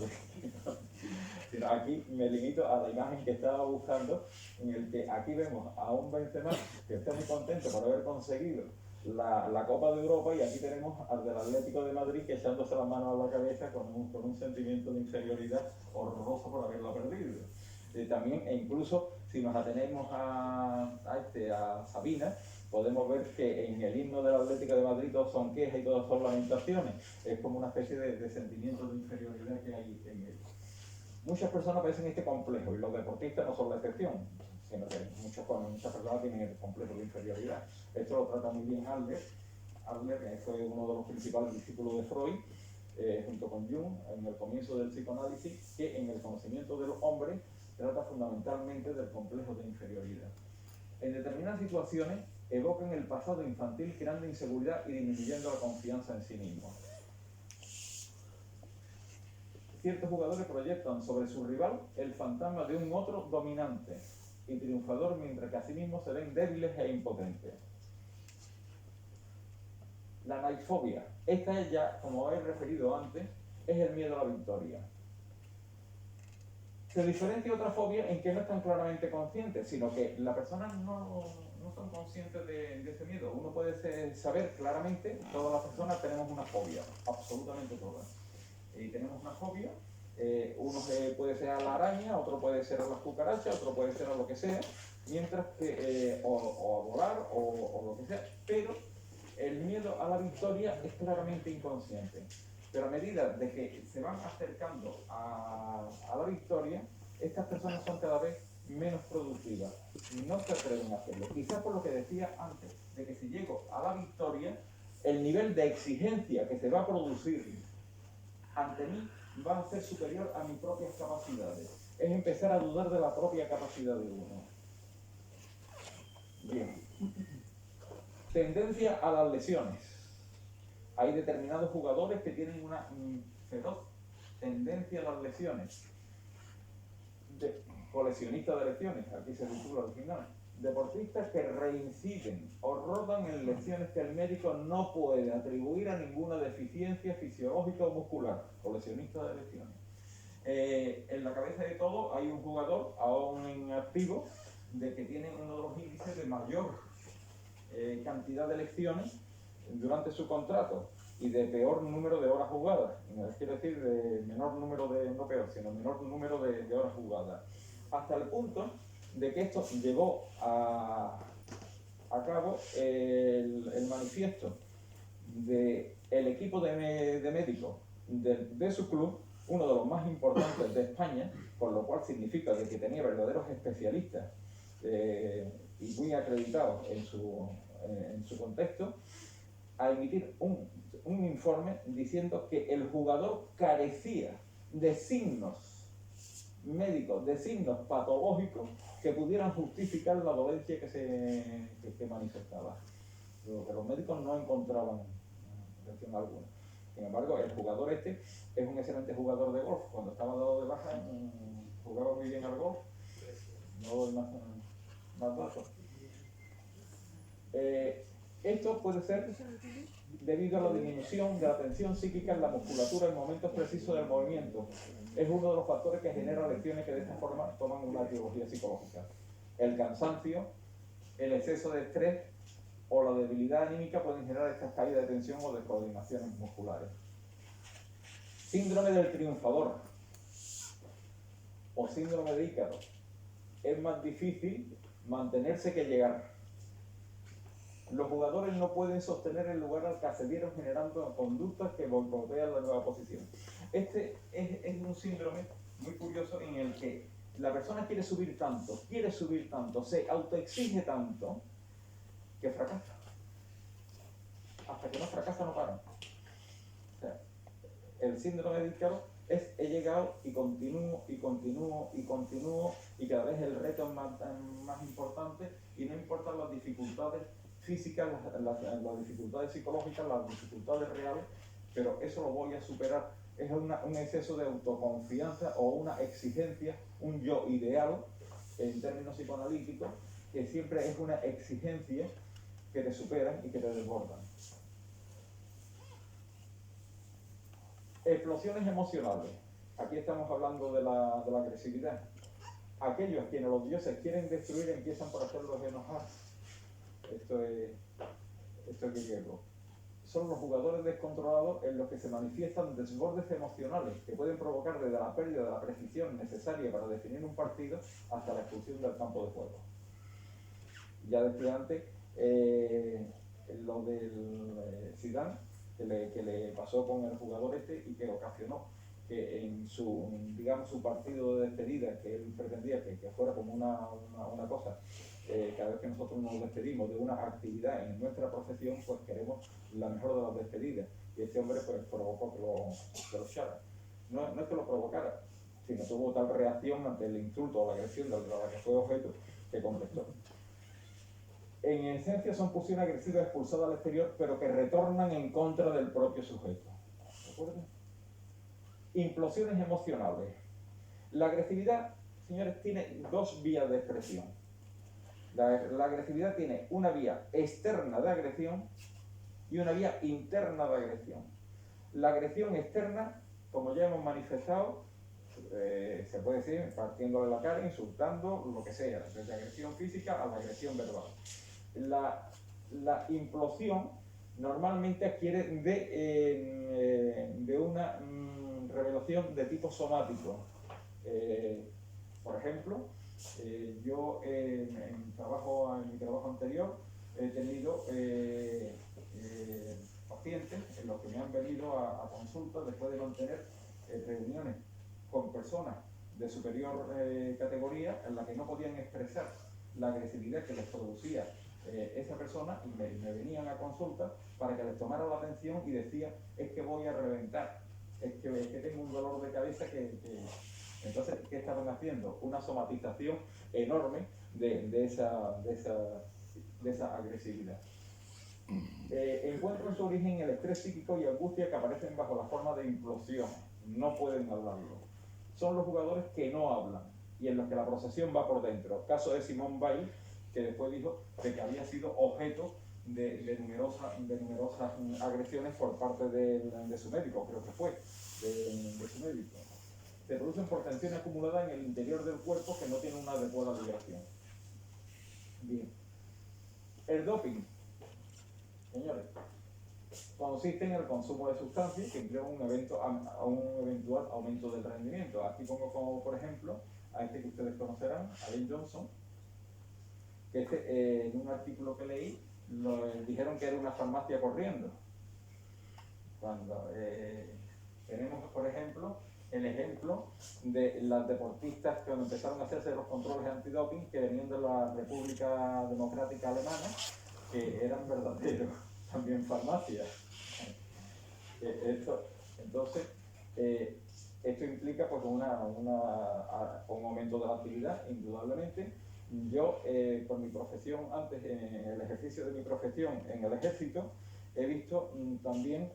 Sino aquí me limito a la imagen que estaba buscando, en el que aquí vemos a un Benzema que está muy contento por haber conseguido la Copa de Europa, y aquí tenemos al del Atlético de Madrid que echándose las manos a la cabeza con un sentimiento de inferioridad horroroso por haberla perdido. También, e incluso si nos atenemos a Sabina, podemos ver que en el himno del Atlético de Madrid todos son quejas y todos son lamentaciones. Es como una especie de sentimiento de inferioridad que hay en él. Muchas personas padecen este complejo, y los deportistas no son la excepción, sino que muchas personas tienen el complejo de inferioridad. Esto lo trata muy bien Adler, que fue uno de los principales discípulos de Freud, junto con Jung, en el comienzo del psicoanálisis, que en el conocimiento del hombre trata fundamentalmente del complejo de inferioridad. En determinadas situaciones evocan el pasado infantil creando inseguridad y disminuyendo la confianza en sí mismo. Ciertos jugadores proyectan sobre su rival el fantasma de un otro dominante y triunfador, mientras que a sí mismos se ven débiles e impotentes. La naifobia. Esta es ya, como he referido antes, es el miedo a la victoria. Se diferencia de otra fobia en que no están claramente conscientes, sino que las personas no son conscientes de ese miedo. Uno puede saber claramente, todas las personas tenemos una fobia, absolutamente todas. Y tenemos una fobia, uno puede ser a la araña, otro puede ser a las cucarachas, otro puede ser a lo que sea, mientras que, o a volar, o lo que sea, pero el miedo a la victoria es claramente inconsciente. Pero a medida de que se van acercando a la victoria, estas personas son cada vez menos productivas, no se atreven a hacerlo. Quizás por lo que decía antes, de que si llego a la victoria, el nivel de exigencia que se va a producir ante mí va a ser superior a mis propias capacidades. Es empezar a dudar de la propia capacidad de uno. Bien. Tendencia a las lesiones. Hay determinados jugadores que tienen una feroz tendencia a las lesiones. Coleccionistas de lesiones, aquí se titula al final. Deportistas que reinciden o rodan en lesiones que el médico no puede atribuir a ninguna deficiencia fisiológica o muscular. Coleccionistas de lesiones. En la cabeza de todo hay un jugador, aún en activo, de que tiene uno de los índices de mayor cantidad de lesiones durante su contrato y de peor número de horas jugadas. Quiero decir, de menor número de, no peor, sino menor número de horas jugadas. Hasta el punto de que esto llevó a cabo el manifiesto del equipo de médicos de su club, uno de los más importantes de España, por lo cual significa de que tenía verdaderos especialistas y muy acreditados en su contexto, a emitir un informe diciendo que el jugador carecía de signos médicos, de signos patológicos que pudieran justificar la dolencia que manifestaba. Lo que los médicos no encontraban reacción alguna. Sin embargo, el jugador este es un excelente jugador de golf. Cuando estaba dado de baja, jugaba muy bien al golf. No doy más datos. Esto puede ser debido a la disminución de la tensión psíquica en la musculatura en momentos precisos del movimiento. Es uno de los factores que genera lesiones que de esta forma toman una etiología psicológica. El cansancio, el exceso de estrés o la debilidad anímica pueden generar estas caídas de tensión o descoordinaciones musculares. Síndrome del triunfador o síndrome de Ícaro. Es más difícil mantenerse que llegar. Los jugadores no pueden sostener el lugar al que accedieron generando conductas que boicotean la nueva posición. Este es un síndrome muy curioso en el que la persona quiere subir tanto, se autoexige tanto, que fracasa. Hasta que no fracasa no para. O sea, el síndrome de Ícaro es he llegado y continúo, y cada vez el reto es más importante y no importan las dificultades físicas, las dificultades psicológicas, las dificultades reales, pero eso lo voy a superar. Es un exceso de autoconfianza o una exigencia, un yo ideal, en términos psicoanalíticos, que siempre es una exigencia que te superan y que te desbordan. Explosiones emocionales. Aquí estamos hablando de la agresividad. Aquellos quienes los dioses quieren destruir empiezan por hacerlos enojar. Esto es griego. Son los jugadores descontrolados en los que se manifiestan desbordes emocionales que pueden provocar desde la pérdida de la precisión necesaria para definir un partido hasta la expulsión del campo de juego. Ya decía antes lo del Zidane, que le pasó con el jugador este y que ocasionó que en su partido de despedida, que él pretendía que fuera como una cosa, cada vez que nosotros nos despedimos de una actividad en nuestra profesión, pues queremos la mejor de las despedidas. Y este hombre pues provocó que lo echara. No es que lo provocara, sino tuvo tal reacción ante el insulto o la agresión de la que fue objeto que contestó. En esencia son pulsiones agresivas expulsadas al exterior, pero que retornan en contra del propio sujeto. ¿De acuerdo? Implosiones emocionales. La agresividad, señores, tiene dos vías de expresión. La agresividad tiene una vía externa de agresión y una vía interna de agresión. La agresión externa, como ya hemos manifestado, se puede decir partiéndole la cara, insultando, lo que sea, desde agresión física a la agresión verbal. La implosión normalmente adquiere de una revelación de tipo somático. Por ejemplo, yo en mi trabajo anterior he tenido pacientes en los que me han venido a consulta después de mantener reuniones con personas de superior categoría en las que no podían expresar la agresividad que les producía esa persona y me venían a consulta para que les tomara la atención y decía, es que voy a reventar, es que tengo un dolor de cabeza que... Entonces, ¿qué estaban haciendo? Una somatización enorme de esa agresividad. Encuentran su origen en el estrés psíquico y angustia que aparecen bajo la forma de implosión. No pueden hablarlo. Son los jugadores que no hablan y en los que la procesión va por dentro. Caso de Simone Weil, que después dijo que había sido objeto de numerosas agresiones por parte de su médico, creo que fue, de su médico. Se producen por tensión acumulada en el interior del cuerpo que no tiene una adecuada liberación. Bien. El doping. Señores, consiste en el consumo de sustancias que implican un eventual aumento del rendimiento. Aquí pongo como por ejemplo a este que ustedes conocerán, a Ben Johnson, que en un artículo que leí dijeron que era una farmacia corriendo. Cuando tenemos, por ejemplo, el ejemplo de las deportistas que cuando empezaron a hacerse los controles antidoping que venían de la República Democrática Alemana, que eran verdaderos también farmacias. Entonces, esto implica pues un aumento de la actividad, indudablemente. Yo, por mi profesión, antes, en el ejercicio de mi profesión en el ejército, he visto también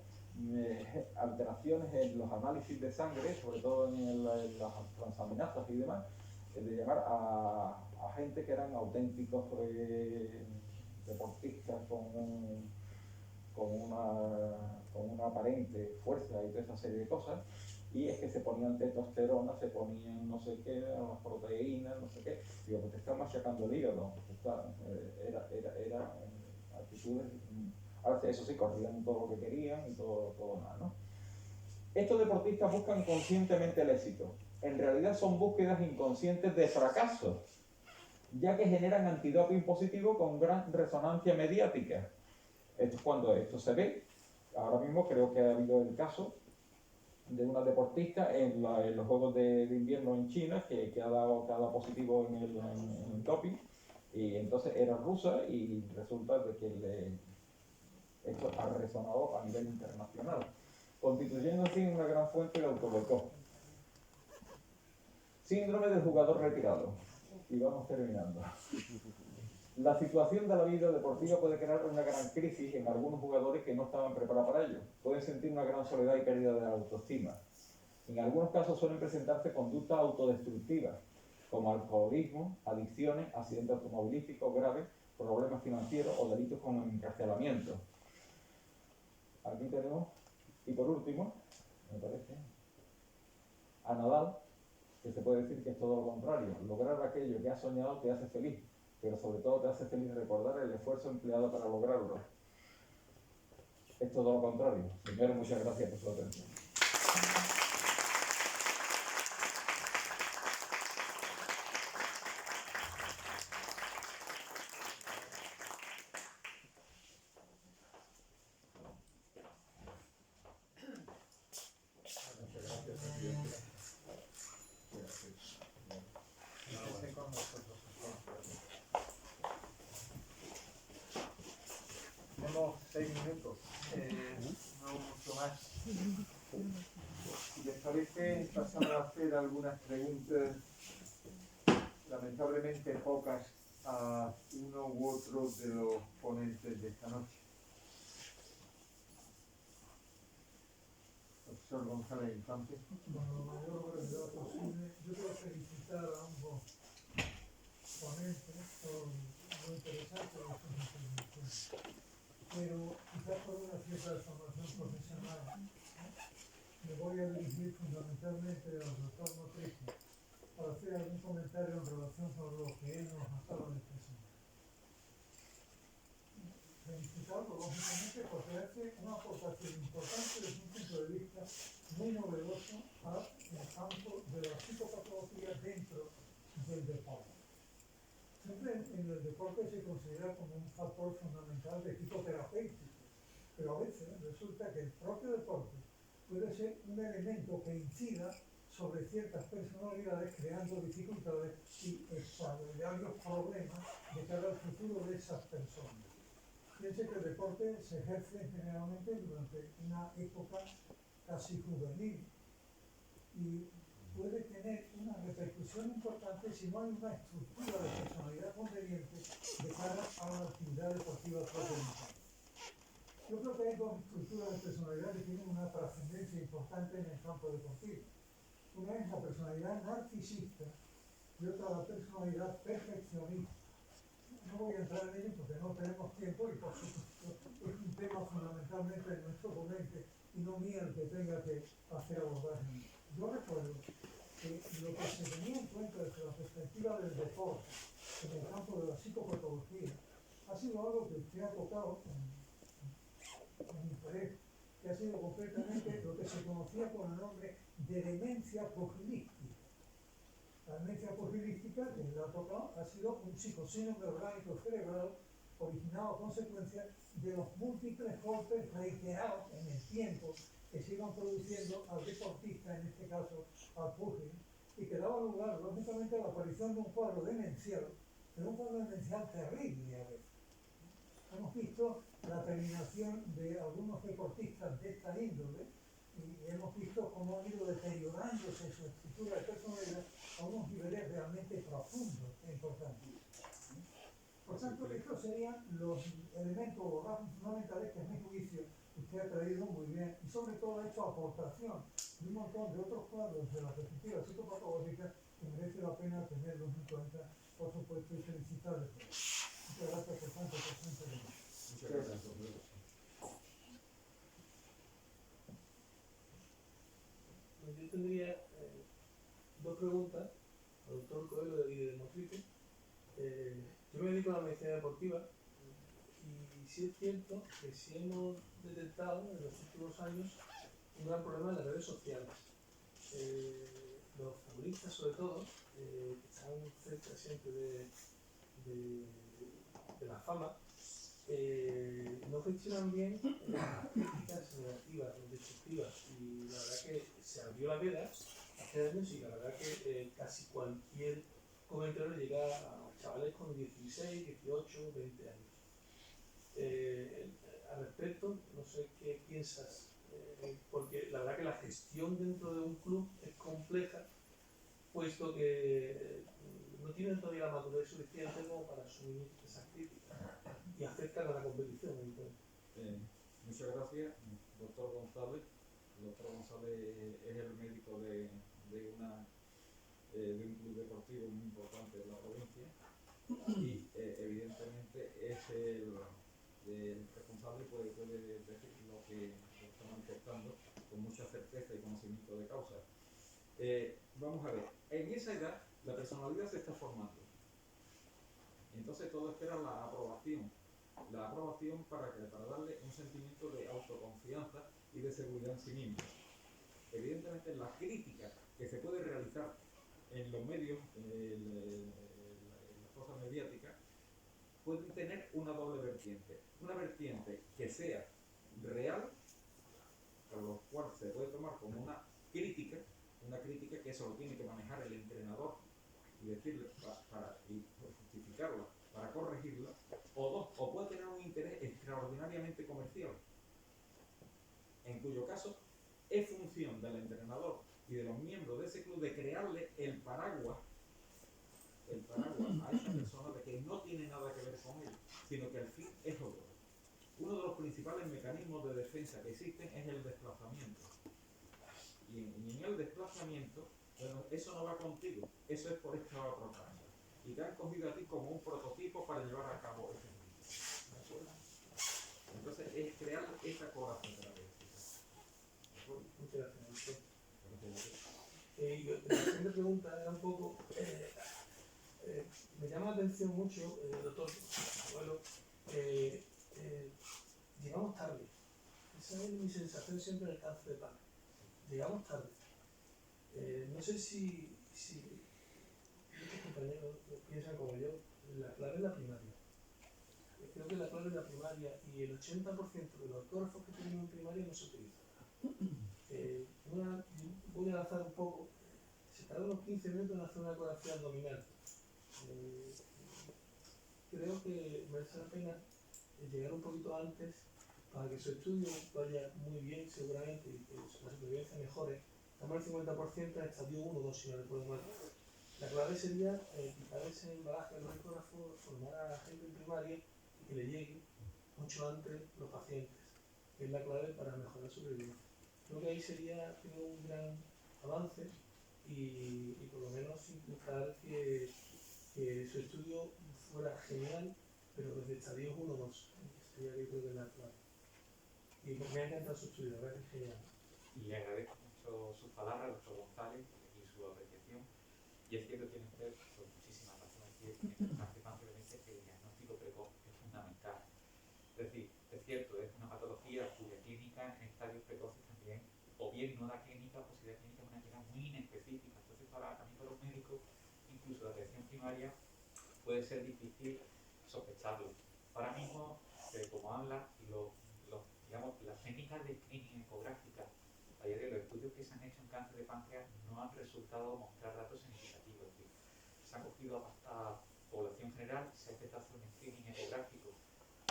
alteraciones en los análisis de sangre, sobre todo en las transaminasas y demás, de llamar a gente que eran auténticos deportistas con una aparente fuerza y toda esa serie de cosas, y es que se ponían testosterona, se ponían no sé qué, las proteínas, no sé qué. Digo, pues te están machacando el hígado. Era actitudes. Ahora, eso sí, corrían todo lo que querían y todo nada, ¿no? Estos deportistas buscan conscientemente el éxito. En realidad son búsquedas inconscientes de fracaso, ya que generan antidoping positivo con gran resonancia mediática. Esto es cuando esto se ve. Ahora mismo creo que ha habido el caso de una deportista en los Juegos de Invierno en China que ha dado positivo en el doping, y entonces era rusa y resulta de que esto ha resonado a nivel internacional, constituyendo así una gran fuente de autoboicot. Síndrome del jugador retirado. Y vamos terminando. La situación de la vida deportiva puede crear una gran crisis en algunos jugadores que no estaban preparados para ello. Pueden sentir una gran soledad y pérdida de la autoestima. En algunos casos suelen presentarse conductas autodestructivas, como alcoholismo, adicciones, accidentes automovilísticos graves, problemas financieros o delitos como encarcelamiento. Aquí tenemos, y por último, me parece, a Nadal, que se puede decir que es todo lo contrario. Lograr aquello que has soñado te hace feliz, pero sobre todo te hace feliz recordar el esfuerzo empleado para lograrlo. Es todo lo contrario. Señores, muchas gracias por su atención. Tenemos 6 minutos, no mucho más. Si les parece, pasamos a hacer algunas preguntas, lamentablemente pocas, a uno u otro de los ponentes de esta noche. Profesor González Infante. Con la mayor brevedad posible, yo quiero felicitar a ambos ponentes por lo interesante de sus intervenciones. Pero quizás por una cierta formación profesional me voy a dirigir fundamentalmente al doctor Motrico para hacer algún comentario en relación con lo que él nos acaba de presentar. Felicitarlo, lógicamente, porque hace una aportación importante desde un punto de vista muy novedoso al campo de la psicopatología dentro del deporte. Siempre en el deporte se considera como un factor fundamental de tipo terapéutico, pero a veces resulta que el propio deporte puede ser un elemento que incida sobre ciertas personalidades, creando dificultades y extraordinarios problemas de cara al futuro de esas personas. Piense que el deporte se ejerce generalmente durante una época casi juvenil y puede tener una repercusión importante si no hay una estructura de personalidad conveniente de cara a una actividad deportiva propiamente. Yo creo que hay dos estructuras de personalidad que tienen una trascendencia importante en el campo deportivo. Una es la personalidad narcisista y otra la personalidad perfeccionista. No voy a entrar en ello porque no tenemos tiempo y por supuesto es un tema fundamentalmente de nuestro ponente y no mío el que tenga que hacer abordaje. Yo recuerdo que lo que se tenía en cuenta desde la perspectiva del deporte en el campo de la psicopatología ha sido algo que usted ha tocado en interés, que ha sido concretamente lo que se conocía con el nombre de demencia pugilística. La demencia pugilística, que la ha tocado, ha sido un psicosíndrome orgánico cerebral originado a consecuencia de los múltiples golpes reiterados en el tiempo que se iban produciendo al deportista, en este caso al púgil, y que daba lugar, lógicamente, a la aparición de un cuadro demencial, pero un cuadro demencial terrible a veces. Hemos visto la terminación de algunos deportistas de esta índole y hemos visto cómo han ido deteriorándose su estructura de personalidad a unos niveles realmente profundos e importantes. Por tanto, estos serían los elementos o rasgos fundamentales que, a mi juicio, usted ha traído muy bien y sobre todo ha hecho aportación de un montón de otros cuadros de la perspectiva psicopatológica que merece la pena tenerlos en cuenta, por supuesto, y felicitarles. Muchas gracias por tanto, presidente. Muchas gracias, doctor. Yo tendría dos preguntas al doctor Coelho y de Democrito. Yo me dedico a la medicina deportiva y sí es cierto que sí hemos detectado en los últimos años un gran problema en las redes sociales. Los futbolistas, sobre todo, que están cerca siempre de la fama, no gestionan bien las críticas negativas, destructivas, y la verdad que se abrió la veda hace años y la verdad que casi cualquier comentario llega a chavales con 16, 18, 20 años. Al respecto, no sé qué piensas, porque la verdad que la gestión dentro de un club es compleja, puesto que no tienen todavía la madurez suficiente como para asumir esas críticas y afectan a la competición. Muchas gracias, doctor González. El doctor González es el médico de un club deportivo muy importante de la provincia y evidentemente es el responsable y puede decir lo que está manifestando con mucha certeza y conocimiento de causa. Vamos a ver, en esa edad la personalidad se está formando. Entonces todos esperan la aprobación para darle un sentimiento de autoconfianza y de seguridad en sí mismo. Evidentemente la crítica que se puede realizar en los medios, en las cosas mediáticas, pueden tener una doble vertiente. Una vertiente que sea real, por lo cual se puede tomar como una crítica que eso lo tiene que manejar el entrenador y decirle y justificarla para corregirla, o puede tener un interés extraordinariamente comercial, en cuyo caso es función del entrenador y de los miembros de ese club de crearle el paraguas a esa persona de que no tiene nada que ver con él, sino que el fin es otro. Uno de los principales mecanismos de defensa que existen es el desplazamiento. Y en el desplazamiento, bueno, eso no va contigo, eso es por esta otra parte. Y te han cogido a ti como un prototipo para llevar a cabo ese ejercicio. ¿De acuerdo? Entonces es crear esa coraza de la Muchas gracias, doctor. La siguiente pregunta era un poco, me llama la atención mucho, doctor, bueno, llegamos tarde. Esa es mi sensación siempre en el cáncer de páncreas. Llegamos tarde. No sé si muchos compañeros piensan como yo, la clave es la primaria. Creo que la clave es la primaria y el 80% de los ecógrafos que tenemos en primaria no se utilizan. Voy a lanzar un poco. Se tarda unos 15 minutos en hacer una ecografía abdominal. Creo que merece la pena llegar un poquito antes para que su estudio vaya muy bien seguramente y que la supervivencia mejore. Estamos al 50% en estadio 1 o 2, si no recuerdo mal. La clave sería quitar ese embalaje de los ecógrafos, formar a la gente en primaria y que le llegue mucho antes los pacientes, que es la clave para mejorar su supervivencia. Creo que ahí sería un gran avance y por lo menos intentar que su estudio fuera genial, pero desde estadios 1 o 2. Sería, yo creo que la clave. Y me ha encantado su estudio, la verdad que es genial. Y le agradezco mucho sus palabras, doctor González, y su apreciación. Y es cierto, tiene usted muchísimas razones. En el cáncer páncreas que el diagnóstico precoz es fundamental. Es decir, es cierto, es una patología cirugía cuya clínica en estadios precoces también, o bien no da clínica, o si da clínica es una clínica muy inespecífica. Entonces, también para un médico, incluso de atención primaria, puede ser difícil sospecharlo. Ahora mismo, como habla, digamos, las técnicas de screening ecográfica, a día de hoy, los estudios que se han hecho en cáncer de páncreas no han resultado mostrar datos significativos. Es decir, se ha cogido a población general, se ha empezado a hacer un screening ecográfico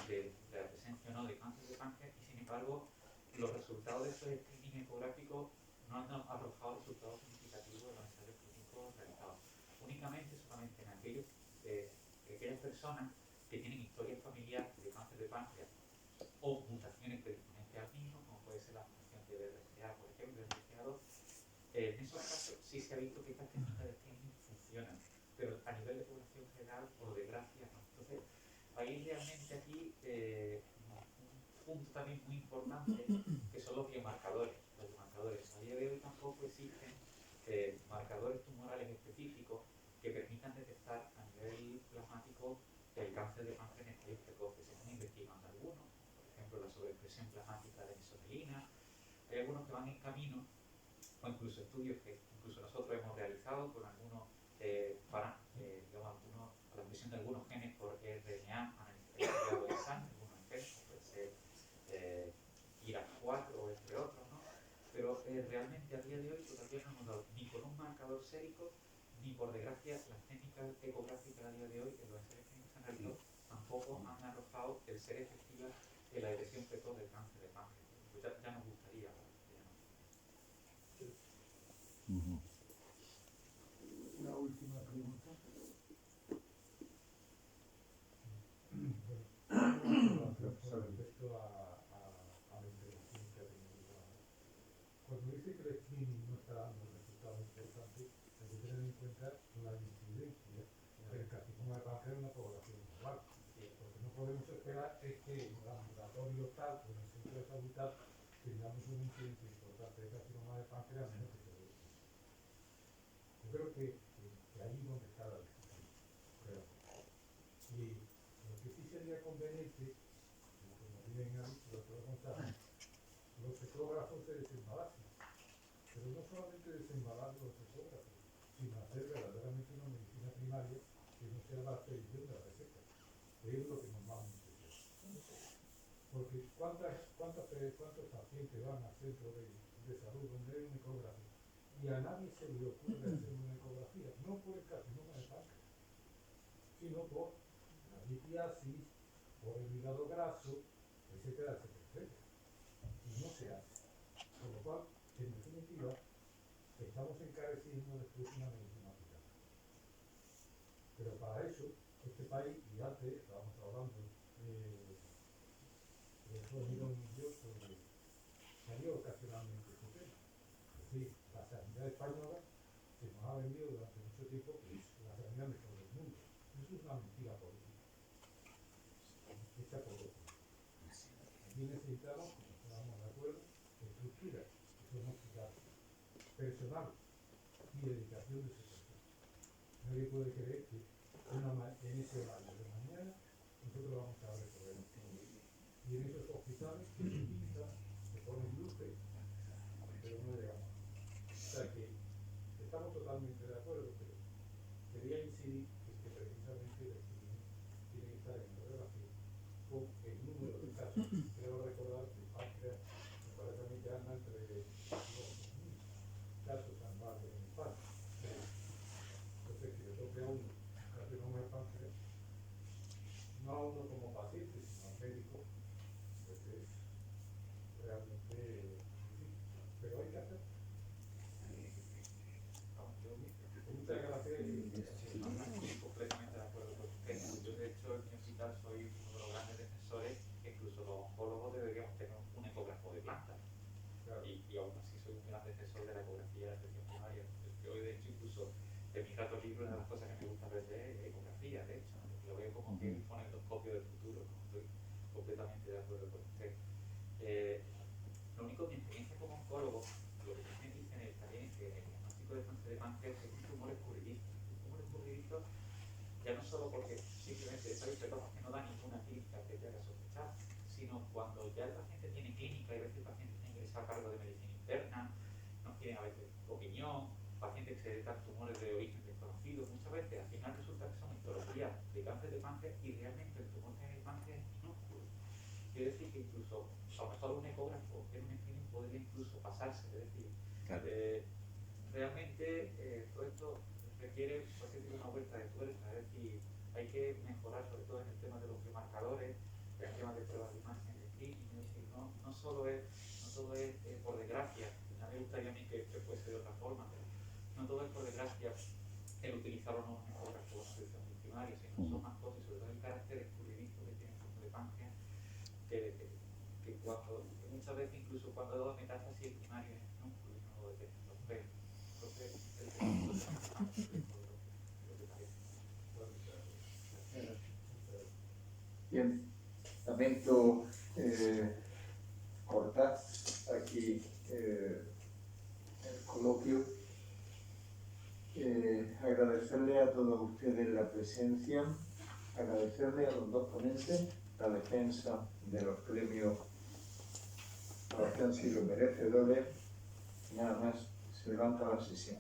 de la presencia o no de cáncer de páncreas y, sin embargo, los resultados de esos screening ecográficos no han arrojado resultados significativos de los ensayos clínicos realizados. Únicamente, solamente en aquellas personas que tienen historia familiar de cáncer de páncreas o mutaciones predisponentes al mismo, como puede ser la mutación de BRCA, por ejemplo, el BRCA2, en esos casos sí se ha visto que estas técnicas de screening funcionan, pero a nivel de población general, por desgracia, no. Entonces, hay realmente aquí un punto también muy importante, que son los biomarcadores. Los biomarcadores. A día de hoy tampoco existen marcadores tumorales específicos que permitan detectar a nivel plasmático el cáncer de páncreas en estadios precoces. Se están investigando algunos, por ejemplo, la sobreexpresión plasmática de mesomelina. Hay algunos que van en camino, o incluso estudios que incluso nosotros hemos realizado con algunos digamos, a la presión de algunos genes por RNA, analizado en sangre, algunos genes, puede ser IRAS4 o entre otros, ¿no? Pero realmente a día de hoy todavía no hemos dado ni con un marcador sérico, ni por desgracia las técnicas ecográficas a día de hoy en los ensayos clínicos que han realizado tampoco han arrojado el ser efectivas en la detección precoz del cáncer de páncreas. Pues ya nos gustaría, ya no. Una última pregunta. Con respecto a la intervención que ha tenido lugar. Cuando dice que el screening no está dando resultados importantes, hay que tener en cuenta la incidencia del carcinoma de páncreas en una población global. Porque no podemos esperar es que en el ambulatorio tal o en el centro de salud tal tengamos una incidencia importante de carcinoma de páncreas menos que se ve. Yo creo que ahí es donde está la decisión. Y lo que sí sería conveniente, como bien ha dicho el doctor González, los ecógrafos se desembarazan. Pero no solamente desembalar los ecógrafos, sino hacer verdaderamente una medicina primaria que no sea la expedición de la receta, que es lo que normalmente se hace. Porque ¿cuántos pacientes van al centro de salud donde hay un ecógrafo y a nadie se le ocurre hacer una ecografía? No por el carcinoma de páncreas, sino por la litiasis, por el hígado graso, etcétera, etcétera, etcétera. Y no se hace. Con lo cual, en definitiva, estamos encareciendo después una medicina privada. Pero para eso, este país, y antes estábamos hablando de Mirón y yo sobre salió ocasionalmente este tema. Es decir, la sanidad española se nos ha vendido durante mucho tiempo que es la sanidad mejor del mundo. Eso es una mentira política, hecha por los políticos. Aquí necesitamos, como estábamos de acuerdo, estructura, que son hospitales, personal y dedicación de ese personal. Nadie puede creer que en ese horario de mañana nosotros vamos a recorrer el mundo. Y en esos hospitales que se pintan, se ponen luces, pero no llegamos. O sea que estamos totalmente de acuerdo, pero quería incidir en que precisamente el screening tiene que estar en relación con el número de casos. Quiero recordar que el páncreas me parece a mí que anda entre 2.000 casos anuales en España. Entonces, que le toque a uno un carcinoma de páncreas, no a uno como paciente, sino al médico, pues es realmente difícil. Pero hay que hacer. Muchas gracias. Estoy completamente de acuerdo con usted. Yo, de hecho, en mi hospital soy uno de los grandes defensores que incluso los oncólogos deberíamos tener un ecógrafo de planta. Claro. Y aún así soy un gran defensor de la ecografía de la atención primaria. Que hoy, de hecho, incluso en mis ratos libres, una de las cosas que me gusta aprender es ecografía, de hecho. Lo veo como que un fonendoscopio del futuro. ¿No? Estoy completamente de acuerdo con usted. Lo único, mi experiencia como oncólogo, lo que me dicen es también que el diagnóstico de cáncer de páncreas es un tumor escurridizo. Un tumor escurridizo ya no solo porque simplemente soy precoz que no da ninguna clínica que te haga sospechar, sino cuando ya el paciente tiene clínica y a veces el paciente tiene que ingresar a cargo de medicina interna, no tiene a veces opinión, pacientes que se detectan tumores de origen desconocido, muchas veces al final resulta que son histologías de cáncer de páncreas y realmente el tumor que hay en el páncreas es minúsculo. Quiere decir que incluso a lo mejor un ecógrafo en un screening podría incluso pasarse, es decir, realmente todo esto requiere una vuelta de tuerca, es decir, hay que mejorar sobre todo en el tema de los biomarcadores, en el tema de pruebas de imagen de screening, es decir, no solo es por desgracia, a mí me gustaría a mí que fuese de otra forma, pero no todo es por desgracia el utilizar o no un ecógrafo de servicio primario, sino son más cosas, sobre todo el carácter escurridizo que tiene el tumor de páncreas, que muchas veces incluso cuando dos metástasis primarias no lo detectan los pelos. Entonces, Bien, lamento cortar aquí el coloquio. Agradecerle a todos ustedes la presencia, agradecerle a los dos ponentes la defensa de los premios a los que han sido merecedores. Y nada más, se levanta la sesión.